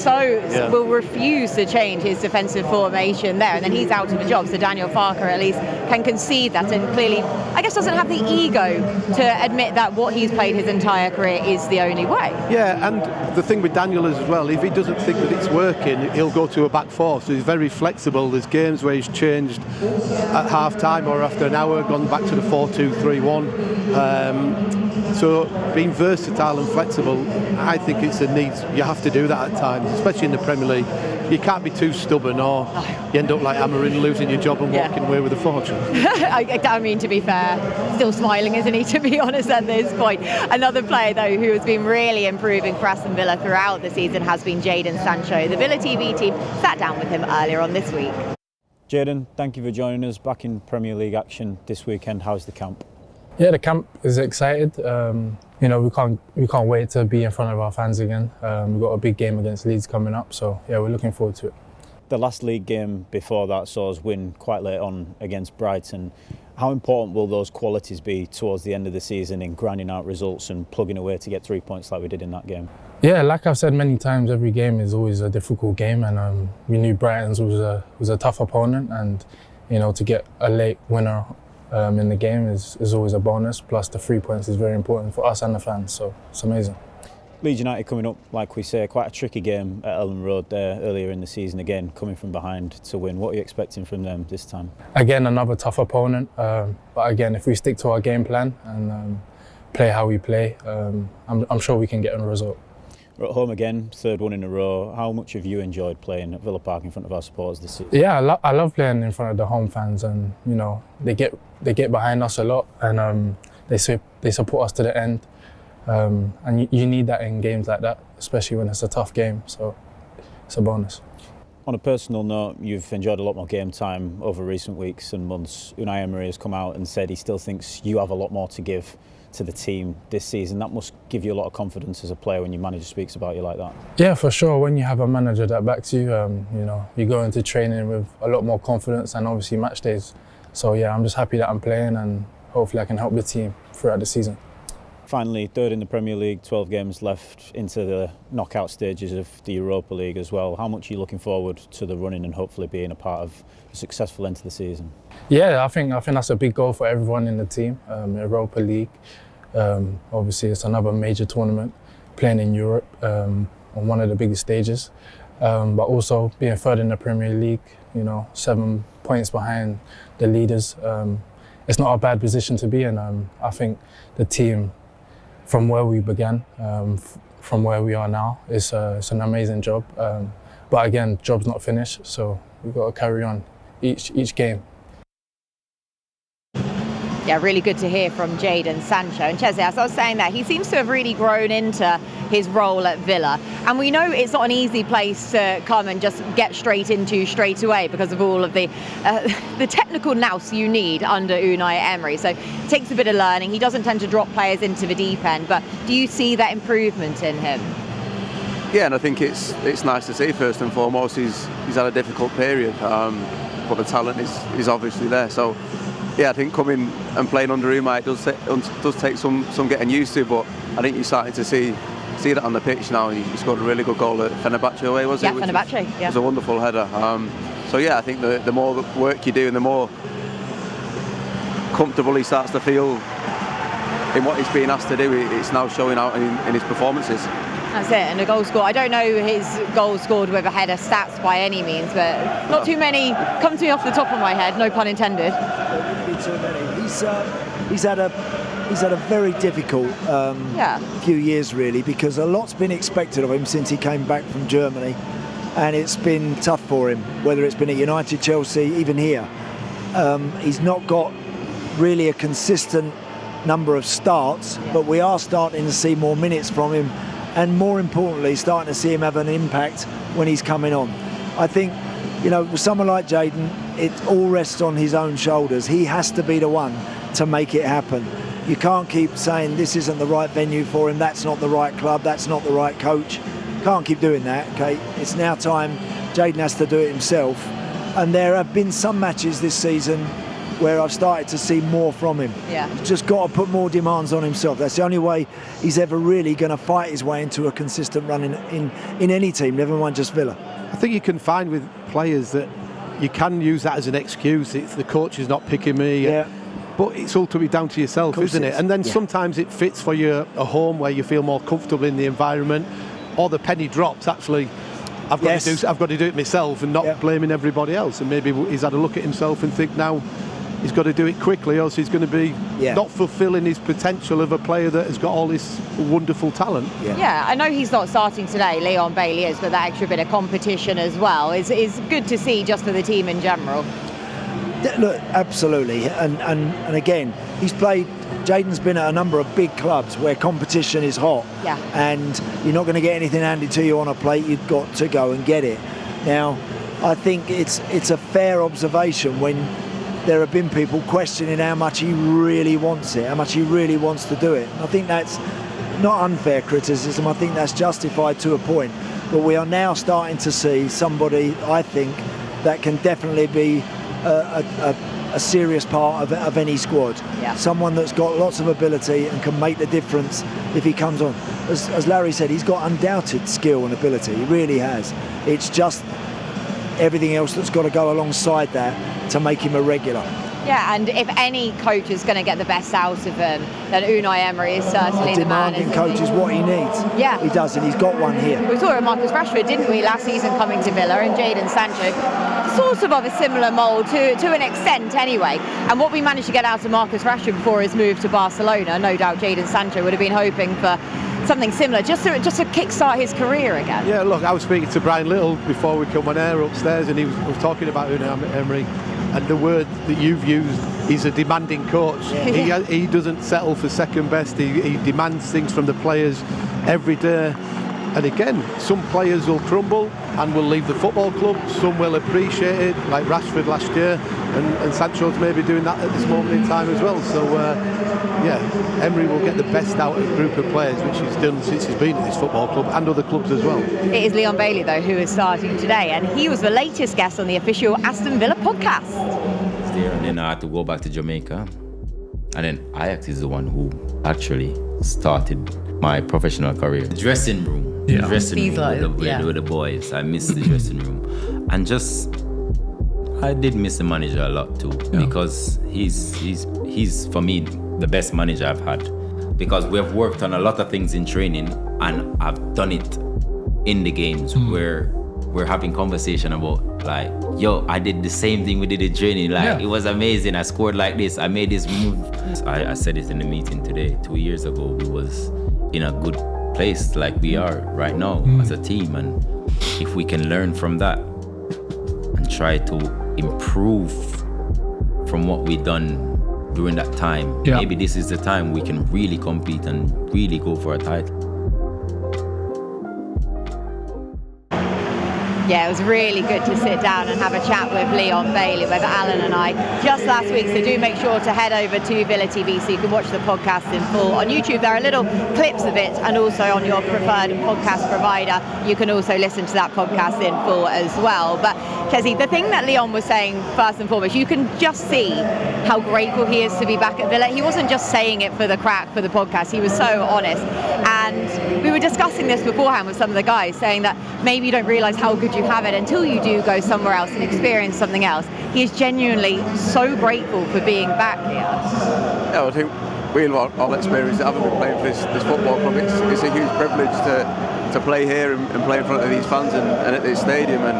will refuse to change his defensive formation there, and then he's out of a job, so Daniel Farke at least can concede that, and clearly, I guess, doesn't have the ego to admit that what he's played his entire career is the only way. Yeah, and the thing with Daniel is as well, if he doesn't think that it's working, he'll go to a back 4, so he's very flexible. There's games where he's changed at half time or after an hour, gone back to the 4-2-3-1. So being versatile and flexible, I think it's a need. You have to do that at times, especially in the Premier League. You can't be too stubborn, or you end up like Amorim, losing your job and walking away with a fortune. I mean, to be fair, still smiling, isn't he, to be honest, at this point. Another player, though, who has been really improving for Aston Villa throughout the season has been Jaden Sancho. The Villa TV team sat down with him earlier on this week. Jaden, thank you for joining us back in Premier League action this weekend. How's the camp? Yeah, the camp is excited. We can't wait to be in front of our fans again. We've got a big game against Leeds coming up, so yeah, we're looking forward to it. The last league game before that saw us win quite late on against Brighton. How important will those qualities be towards the end of the season in grinding out results and plugging away to get 3 points like we did in that game? Yeah, like I've said many times, every game is always a difficult game, and we knew Brighton's was a tough opponent, and to get a late winner in the game is always a bonus. Plus the 3 points is very important for us and the fans, so it's amazing. Leeds United coming up, like we say, quite a tricky game at Ellen Road there earlier in the season, again coming from behind to win. What are you expecting from them this time? Again, another tough opponent, but again, if we stick to our game plan and play how we play, I'm sure we can get a result. We're at home again, third one in a row. How much have you enjoyed playing at Villa Park in front of our supporters this season? Yeah, I love playing in front of the home fans, and you know they get behind us a lot, and they support us to the end. And you need that in games like that, especially when it's a tough game, so it's a bonus. On a personal note, you've enjoyed a lot more game time over recent weeks and months. Unai Emery has come out and said he still thinks you have a lot more to give to the team this season. That must give you a lot of confidence as a player when your manager speaks about you like that. Yeah, for sure. When you have a manager that backs you, you know, you go into training with a lot more confidence and obviously match days. So yeah, I'm just happy that I'm playing and hopefully I can help the team throughout the season. Finally, third in the Premier League, 12 games left into the knockout stages of the Europa League as well. How much are you looking forward to the running and hopefully being a part of a successful end to the season? Yeah, I think that's a big goal for everyone in the team. Europa League, obviously it's another major tournament, playing in Europe on one of the biggest stages, but also being third in the Premier League, you know, 7 points behind the leaders. It's not a bad position to be in. I think the team, from where we began, from where we are now, it's an amazing job. But again, job's not finished, so we've got to carry on each game. Yeah, really good to hear from Jaden Sancho. And Chesley, as I was saying that, he seems to have really grown into his role at Villa. And we know it's not an easy place to come and just get straight into straight away because of all of the technical nous you need under Unai Emery. So it takes a bit of learning. He doesn't tend to drop players into the deep end. But do you see that improvement in him? Yeah, and I think it's nice to see, first and foremost, he's had a difficult period. But the talent is obviously there. So yeah, I think coming and playing under Unai does take some getting used to, but I think you're starting to see that on the pitch now. He scored a really good goal at Fenerbahce away, was it? Yeah, Fenerbahce, yeah. It was a wonderful header. So yeah, I think the more work you do and the more comfortable he starts to feel in what he's being asked to do, it's now showing out in his performances. That's it, and a goal score. I don't know his goal scored with a header stats by any means, but not too many come to me off the top of my head, no pun intended. Too many. He's had a very difficult few years really, because a lot's been expected of him since he came back from Germany, and it's been tough for him, whether it's been at United, Chelsea, even here. He's not got really a consistent number of starts, but we are starting to see more minutes from him, and more importantly, starting to see him have an impact when he's coming on. I think, you know, with someone like Jaden, it all rests on his own shoulders. He has to be the one to make it happen. You can't keep saying this isn't the right venue for him, that's not the right club, that's not the right coach. Can't keep doing that, okay? It's now time Jaden has to do it himself. And there have been some matches this season where I've started to see more from him. Yeah. He's just got to put more demands on himself. That's the only way he's ever really going to fight his way into a consistent run in any team, never mind just Villa. I think you can find with players that you can use that as an excuse. It's the coach is not picking me. Yeah. But it's ultimately down to yourself, isn't it? And then sometimes it fits for you a home where you feel more comfortable in the environment, or the penny drops. Actually, I've got to do it myself and not blaming everybody else. And maybe he's had a look at himself and think now he's got to do it quickly, or else he's going to be not fulfilling his potential of a player that has got all this wonderful talent. Yeah, I know he's not starting today, Leon Bailey is, but that extra bit of competition as well is good to see just for the team in general. Look, absolutely, and again, Jaden's been at a number of big clubs where competition is hot, and you're not going to get anything handed to you on a plate. You've got to go and get it. Now, I think it's a fair observation when there have been people questioning how much he really wants it, how much he really wants to do it. I think that's not unfair criticism. I think that's justified to a point. But we are now starting to see somebody, I think, that can definitely be a serious part of any squad. Someone that's got lots of ability and can make the difference if he comes on. As Larry said, he's got undoubted skill and ability. He really has. It's just everything else that's got to go alongside that to make him a regular. Yeah, and if any coach is going to get the best out of him, then Unai Emery is certainly the man. Demanding coach is what he needs. Yeah. He does, and he's got one here. We saw it with Marcus Rashford, didn't we, last season coming to Villa, and Jaden Sancho, sort of a similar mould to an extent anyway. And what we managed to get out of Marcus Rashford before his move to Barcelona, no doubt Jaden Sancho would have been hoping for something similar, just to kickstart his career again. Yeah, look, I was speaking to Brian Little before we come on air upstairs, and he was talking about Unai Emery, and the word that you've used, he's a demanding coach. Yeah. He doesn't settle for second best. He demands things from the players every day. And again, some players will crumble and will leave the football club. Some will appreciate it, like Rashford last year, and Sancho's maybe doing that at this moment in time as well. So, yeah, Emery will get the best out of a group of players, which he's done since he's been at this football club and other clubs as well. It is Leon Bailey, though, who is starting today, and he was the latest guest on the official Aston Villa podcast. There, and then I had to go back to Jamaica, and then Ajax is the one who actually started my professional career. The dressing room. Yeah. The dressing room with the boys. I miss the dressing room, and I did miss the manager a lot too, because he's for me the best manager I've had, because we've worked on a lot of things in training, and I've done it in the games where we're having conversation about, like, yo, I did the same thing we did in training, like, it was amazing, I scored like this, I made this move. I said it in the meeting today, 2 years ago, we was in a good place like we are right now as a team, and if we can learn from that and try to improve from what we done during that time, maybe this is the time we can really compete and really go for a title. Yeah, it was really good to sit down and have a chat with Leon Bailey, with Alan and I, just last week. So do make sure to head over to Villa TV so you can watch the podcast in full. On YouTube, there are little clips of it, and also on your preferred podcast provider, you can also listen to that podcast in full as well. But, Chesney, the thing that Leon was saying, first and foremost, you can just see how grateful he is to be back at Villa. He wasn't just saying it for the crack, for the podcast. He was so honest. And we were discussing this beforehand with some of the guys, saying that maybe you don't realise how good you have it until you do go somewhere else and experience something else. He is genuinely so grateful for being back here. Yeah, I think we all experience it, haven't we, playing for this football club. It's a huge privilege to play here and play in front of these fans and at this stadium. And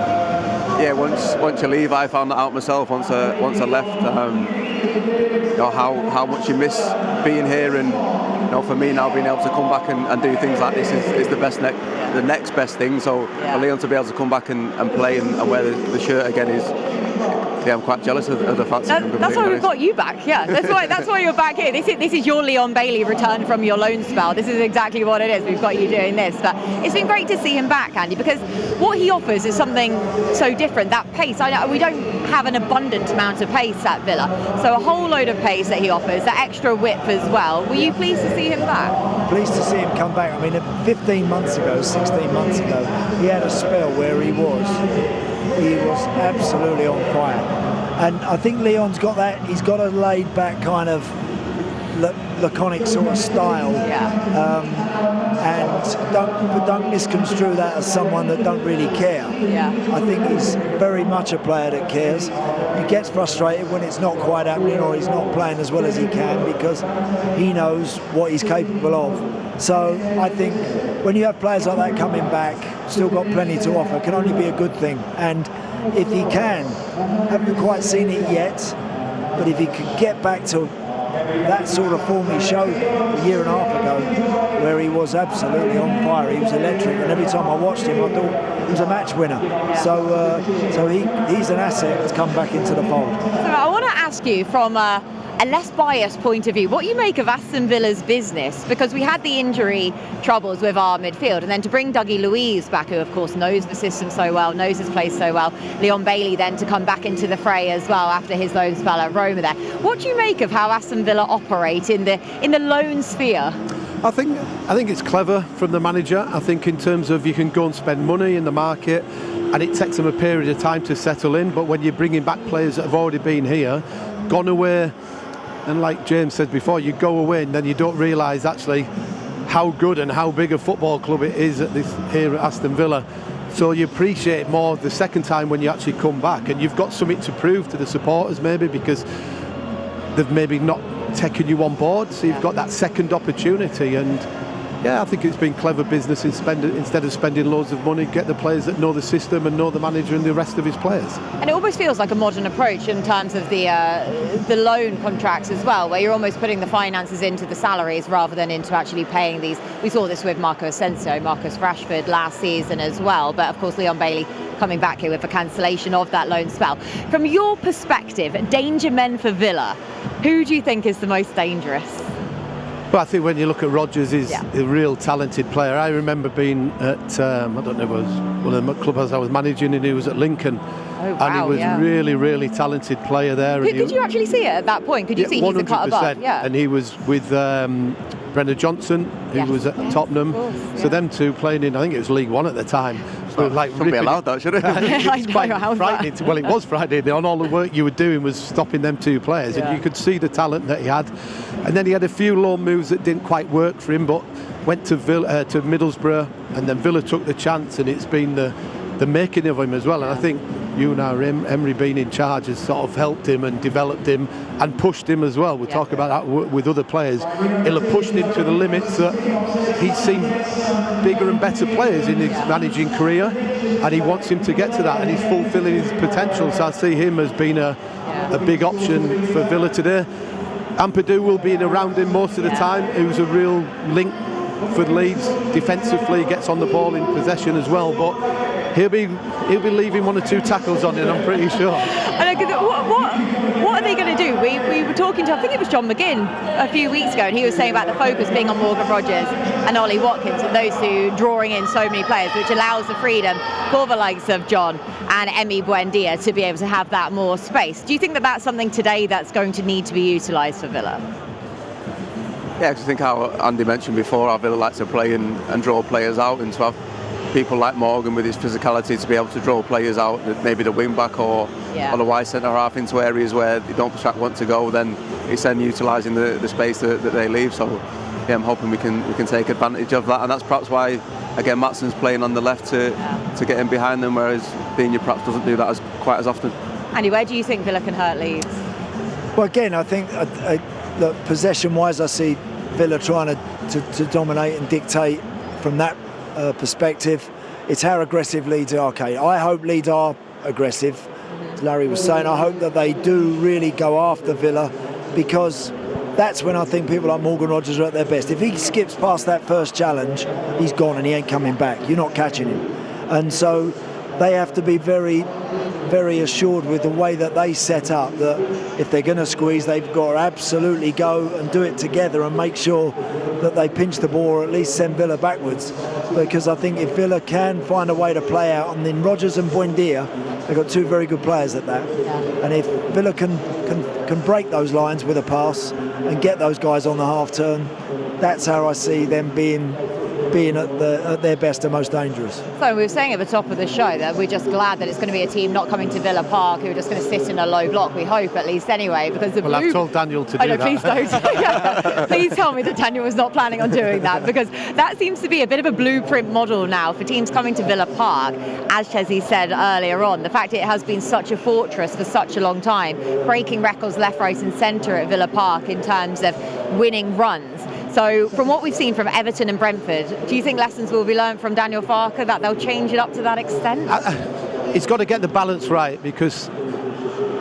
yeah, once you leave, I found that out myself once I left. You know, how much you miss being here, and you know, for me now being able to come back and do things like this is the next best thing. So for Leon to be able to come back and play and wear the shirt again is, yeah, I'm quite jealous of the fact that's why we've got you back. Yeah, that's why you're back here. This is your Leon Bailey return from your loan spell. This is exactly what it is. We've got you doing this. But it's been great to see him back, Andy, because what he offers is something so different. That pace. We don't have an abundant amount of pace at Villa, so a whole load of pace that he offers, that extra width as well. Were you pleased to see him back? Pleased to see him come back. I mean, 16 months ago, he had a spell where he was absolutely on fire. And I think Leon's got that. He's got a laid-back kind of laconic sort of style. And don't misconstrue that as someone that don't really care. I think he's very much a player that cares. He gets frustrated when it's not quite happening or he's not playing as well as he can, because he knows what he's capable of. So I think when you have players like that coming back, still got plenty to offer, can only be a good thing. And if he can, haven't quite seen it yet, but if he could get back to that sort of form he showed a year and a half ago, where he was absolutely on fire, he was electric, and every time I watched him I thought he was a match winner. So he's an asset to come back into the fold. So I want to ask you from a less biased point of view, what you make of Aston Villa's business, because we had the injury troubles with our midfield, and then to bring Dougie Luiz back, who of course knows the system so well, knows his place so well, Leon Bailey then to come back into the fray as well after his loan spell at Roma there. What do you make of how Aston Villa operate in the loan sphere? I think it's clever from the manager. I think in terms of you can go and spend money in the market and it takes them a period of time to settle in, but when you're bringing back players that have already been here, gone away, and like James said before, you go away and then you don't realise actually how good and how big a football club it is here at Aston Villa. So you appreciate it more the second time when you actually come back, and you've got something to prove to the supporters maybe, because they've maybe not taken you on board, so you've got that second opportunity. And yeah, I think it's been clever business instead of spending loads of money, get the players that know the system and know the manager and the rest of his players. And it almost feels like a modern approach in terms of the loan contracts as well, where you're almost putting the finances into the salaries rather than into actually paying these. We saw this with Marco Asensio, Marcus Rashford last season as well, but of course Leon Bailey coming back here with a cancellation of that loan spell. From your perspective, danger men for Villa, who do you think is the most dangerous? Well, I think when you look at Rodgers, he's a real talented player. I remember being at, I don't know, it was one of the clubs I was managing, and he was at Lincoln. Oh, wow, and he was really, really talented player there. Could you actually see it at that point? Could you see 100%, he's a cut above? Yeah. And he was with Brendan Johnson, who was at Tottenham. So them two playing in, I think it was League One at the time. So like shouldn't be allowed that, should it? It's quite frightening. Well, it was frightening. All the work you were doing was stopping them two players, and you could see the talent that he had. And then he had a few loan moves that didn't quite work for him, but went to Middlesbrough, and then Villa took the chance, and it's been the making of him as well. And I think Emery being in charge has sort of helped him and developed him and pushed him as well. We'll talk about that with other players. He'll have pushed him to the limits that he's seen bigger and better players in his managing career, and he wants him to get to that, and he's fulfilling his potential. So I see him as being a big option for Villa today. Ampadu will be around him most of the time, who's a real link for Leeds defensively, gets on the ball in possession as well, but he'll be leaving 1 or 2 tackles on him, I'm pretty sure. What are they going to do? We were talking to, I think it was John McGinn a few weeks ago, and he was saying about the focus being on Morgan Rodgers and Ollie Watkins, and those two drawing in so many players, which allows the freedom for the likes of John and Emi Buendia to be able to have that more space. Do you think that that's something today that's going to need to be utilised for Villa? Yeah, because I think how Andy mentioned before, how Villa likes to play and draw players out, and to have people like Morgan with his physicality to be able to draw players out, maybe the wing back or the wide centre half into areas where they don't want to go, then it's then utilising the space that they leave. So yeah, I'm hoping we can take advantage of that, and that's perhaps why again Matsson's playing on the left to get in behind them, whereas Digne perhaps doesn't do that quite as often. Andy, where do you think Villa can hurt Leeds? Well, again, I think look, possession-wise, I see Villa trying to dominate and dictate from that perspective. It's how aggressive Leeds are. Okay, I hope Leeds are aggressive. As Larry was saying, I hope that they do really go after Villa, because that's when I think people like Morgan Rodgers are at their best. If he skips past that first challenge, he's gone and he ain't coming back. You're not catching him. And so they have to be very, very assured with the way that they set up, that if they're going to squeeze, they've got to absolutely go and do it together and make sure that they pinch the ball or at least send Villa backwards. Because I think if Villa can find a way to play out, and then Rodgers and Buendia, they've got 2 very good players at that. And if Villa can break those lines with a pass and get those guys on the half turn, that's how I see them being at their best and most dangerous. So we were saying at the top of the show that we're just glad that it's going to be a team not coming to Villa Park who are just going to sit in a low block, we hope at least anyway, because the I've told Daniel to do that. Please don't. Please tell me that Daniel was not planning on doing that, because that seems to be a bit of a blueprint model now for teams coming to Villa Park. As Chesney said earlier on, the fact it has been such a fortress for such a long time, breaking records left, right and centre at Villa Park in terms of winning runs. So from what we've seen from Everton and Brentford, do you think lessons will be learned from Daniel Farke, that they'll change it up to that extent? He's got to get the balance right, because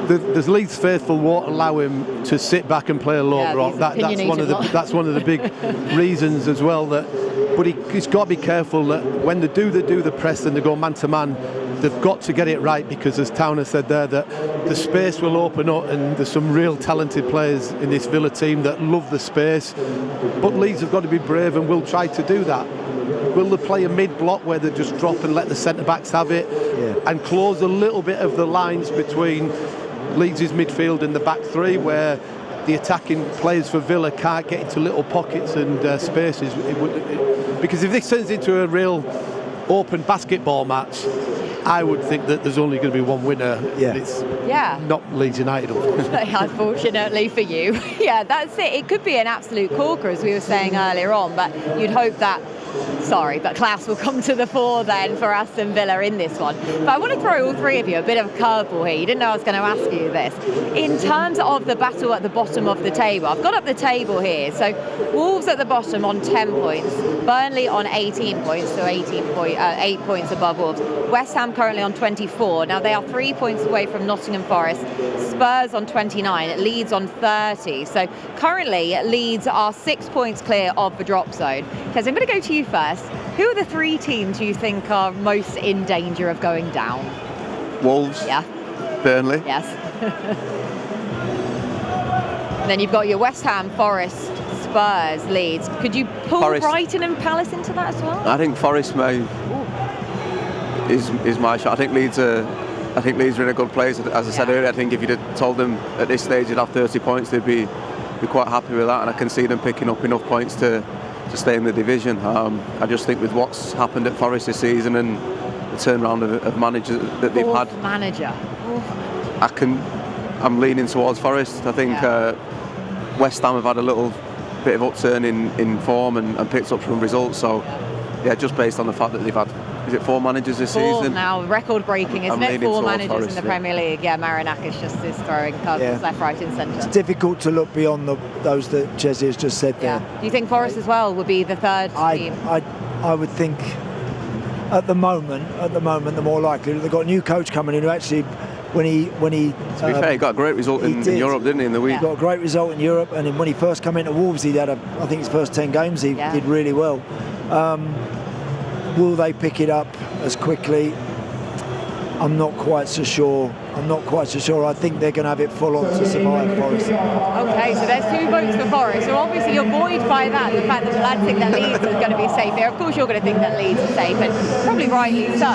the Leeds faithful won't allow him to sit back and play a low block. That's one of the big reasons as well. But he's got to be careful that when they do the press and they go man to man, they've got to get it right, because as Towner said there, that the space will open up, and there's some real talented players in this Villa team that love the space. But Leeds have got to be brave and will try to do that. Will they play a mid-block where they just drop and let the centre-backs have it and close a little bit of the lines between Leeds' midfield and the back three, where the attacking players for Villa can't get into little pockets and spaces? Because if this turns into a real open basketball match, I would think that there's only going to be one winner. It's not Leeds United, unfortunately for you. Yeah, that's it. It could be an absolute corker, as we were saying earlier on, but you'd hope that sorry, but class will come to the fore then for Aston Villa in this one. But I want to throw all three of you a bit of a curveball here. You didn't know I was going to ask you this. In terms of the battle at the bottom of the table, I've got up the table here. So Wolves at the bottom on 10 points, Burnley on 18 points, so 8 points above Wolves. West Ham currently on 24. Now they are 3 points away from Nottingham Forest. Spurs on 29, Leeds on 30. So currently Leeds are 6 points clear of the drop zone. Kes, I'm going to go to you first. Who are the three teams you think are most in danger of going down? Wolves. Yeah. Burnley. Yes. And then you've got your West Ham, Forest, Spurs, Leeds. Could you pull Forest. Brighton and Palace into that as well? I think Forest is my shot. I think Leeds are in a good place. As I said earlier, I think if you'd have told them at this stage they'd have 30 points, they'd be quite happy with that. And I can see them picking up enough points to stay in the division. I just think with what's happened at Forest this season and the turnaround of managers that they've had, manager. I'm leaning towards Forest. I think West Ham have had a little bit of upturn in form and picked up some results. So yeah, just based on the fact that they've had, is it 4 managers this season? Now, record breaking, isn't it? 4 managers Forest, in the Premier League. Yeah, Marinakis just is throwing curveballs left, right and centre. It's difficult to look beyond those that Chesney has just said there. Do you think Forest as well would be the third team? I would think at the moment, the more likely. They've got a new coach coming in who actually, when he to be fair, he got a great result in Europe, didn't he, in the week? He got a great result in Europe, and when he first came into Wolves, he had I think his first 10 games he did really well. Will they pick it up as quickly? I'm not quite so sure. I think they're going to have it full on to survive, Forest. Okay, so there's 2 votes for Forest. So obviously you're buoyed by that, the fact that the lads think that Leeds is going to be safe here. Of course you're going to think that Leeds is safe, and probably rightly so.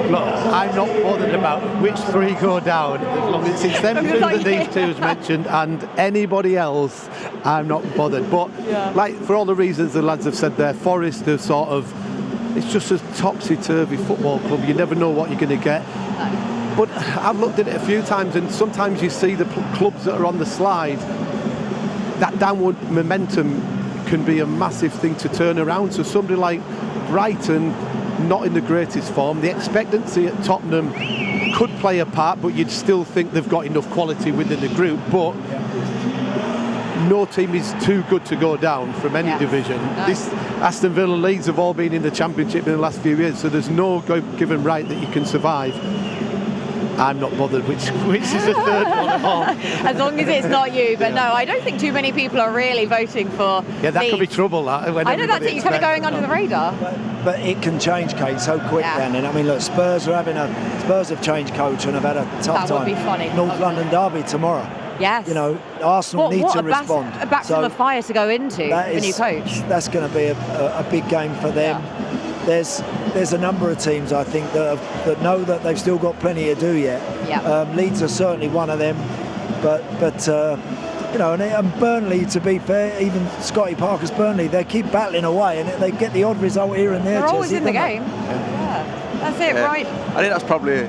Look, I'm not bothered about which 3 go down, as long as it's them 2 that these 2 has mentioned, and anybody else, I'm not bothered. But like for all the reasons the lads have said there, Forest are sort of, it's just a topsy-turvy football club. You never know what you're going to get. But I've looked at it a few times, and sometimes you see the clubs that are on the slide, that downward momentum can be a massive thing to turn around. So somebody like Brighton, not in the greatest form, the expectancy at Tottenham could play a part, but you'd still think they've got enough quality within the group. But no team is too good to go down from any division. This Aston Villa, Leeds have all been in the Championship in the last few years, so there's no given right that you can survive. I'm not bothered which is the third one at all. As long as it's not you, but no, I don't think too many people are really voting for that Leeds. could be trouble. I know that's it, you're kind of going under the radar. But it can change, Kate, so quick then. And I mean, look, Spurs have changed coach and have had a tough time. That would be funny. North London derby tomorrow. Yes. You know, Arsenal need to respond. A baptism of fire to go into the new coach. That's going to be a big game for them. There's a number of teams, I think, that know that they've still got plenty to do yet. Leeds are certainly one of them, but you know, and Burnley, to be fair, even Scotty Parker's Burnley, they keep battling away, and they get the odd result here and there. They're always in the game. Yeah, that's it, right? I think that's probably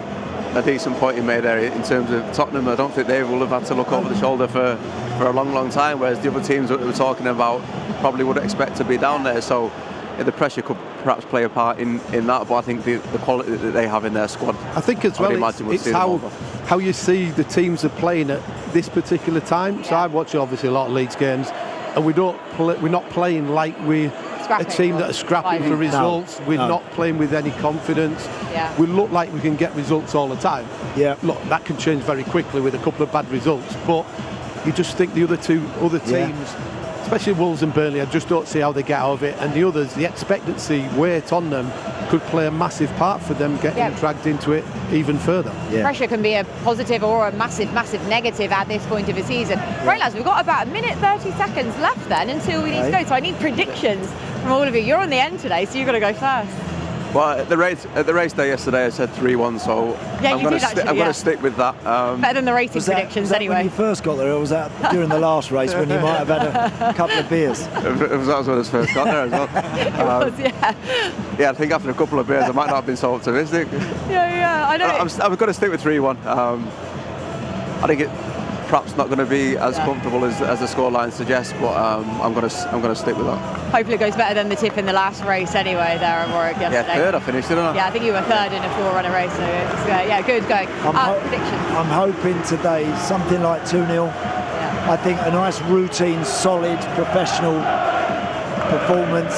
a decent point you made there in terms of Tottenham. I don't think they will have had to look over the shoulder for a long time, whereas the other teams that we were talking about probably would expect to be down there. So the pressure could perhaps play a part in that, but I think the quality that they have in their squad, I think as well it's how you see the teams are playing at this particular time. So I watch obviously a lot of Leeds games, and we're not playing like we're a team that are scrapping for results. We're not playing with any confidence. We look like we can get results all the time. Look, that can change very quickly with a couple of bad results, but you just think the other teams, especially Wolves and Burnley, I just don't see how they get out of it. And the others, the expectancy weight on them could play a massive part for them getting dragged into it even further. Pressure can be a positive or a massive negative at this point of the season. Right, lads, we've got about 1 minute 30 seconds left then until we need to go. So I need predictions from all of you. You're on the end today, so you've got to go first. Well, at the race day yesterday, I said 3-1, so I'm going to stick with that. Better than the racing predictions, was that anyway. When you first got there, or was that during the last race when you might have had a couple of beers? That was when I first got there as well. It was, I think after a couple of beers, I might not have been so optimistic. I know. I'm going to stick with 3-1. I think it perhaps not going to be as comfortable as the scoreline suggests, but I'm going to stick with that. Hopefully it goes better than the tip in the last race anyway there at Warwick yesterday. Yeah, third I finished, didn't I? Yeah, I think you were third in a 4-runner race, so it's, yeah, good going. Predictions? I'm hoping today something like 2-0. Yeah. I think a nice routine, solid, professional performance,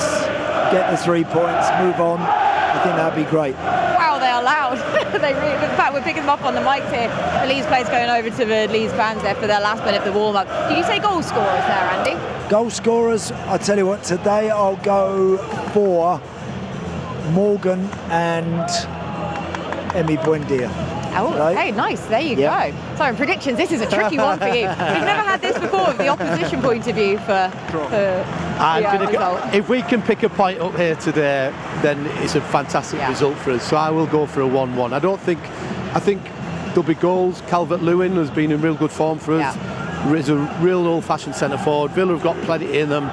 get the 3 points, move on. I think that'd be great. Wow, they are loud. They really, in fact, we're picking them up on the mics here. The Leeds players going over to the Leeds fans there for their last bit of the warm-up. Did you say goal scorers there, Andy? Goal scorers, I tell you what, today I'll go for Morgan and Emi Buendia. Oh, okay, nice. There you go. So, predictions. This is a tricky one for you. We've never had this before with the opposition point of view for if we can pick a point up here today, then it's a fantastic result for us. So I will go for a 1-1. I think there'll be goals. Calvert-Lewin has been in real good form for us. Is a real old-fashioned centre forward. Villa have got plenty in them.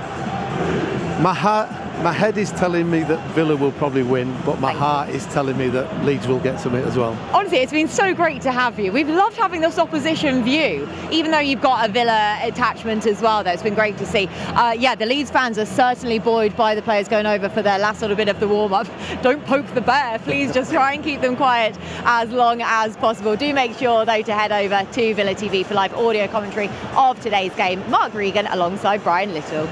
My head is telling me that Villa will probably win, but my heart is telling me that Leeds will get something as well. Honestly, it's been so great to have you. We've loved having this opposition view, even though you've got a Villa attachment as well, though. It's been great to see. The Leeds fans are certainly buoyed by the players going over for their last little bit of the warm-up. Don't poke the bear. Please just try and keep them quiet as long as possible. Do make sure, though, to head over to Villa TV for live audio commentary of today's game. Mark Regan alongside Brian Little.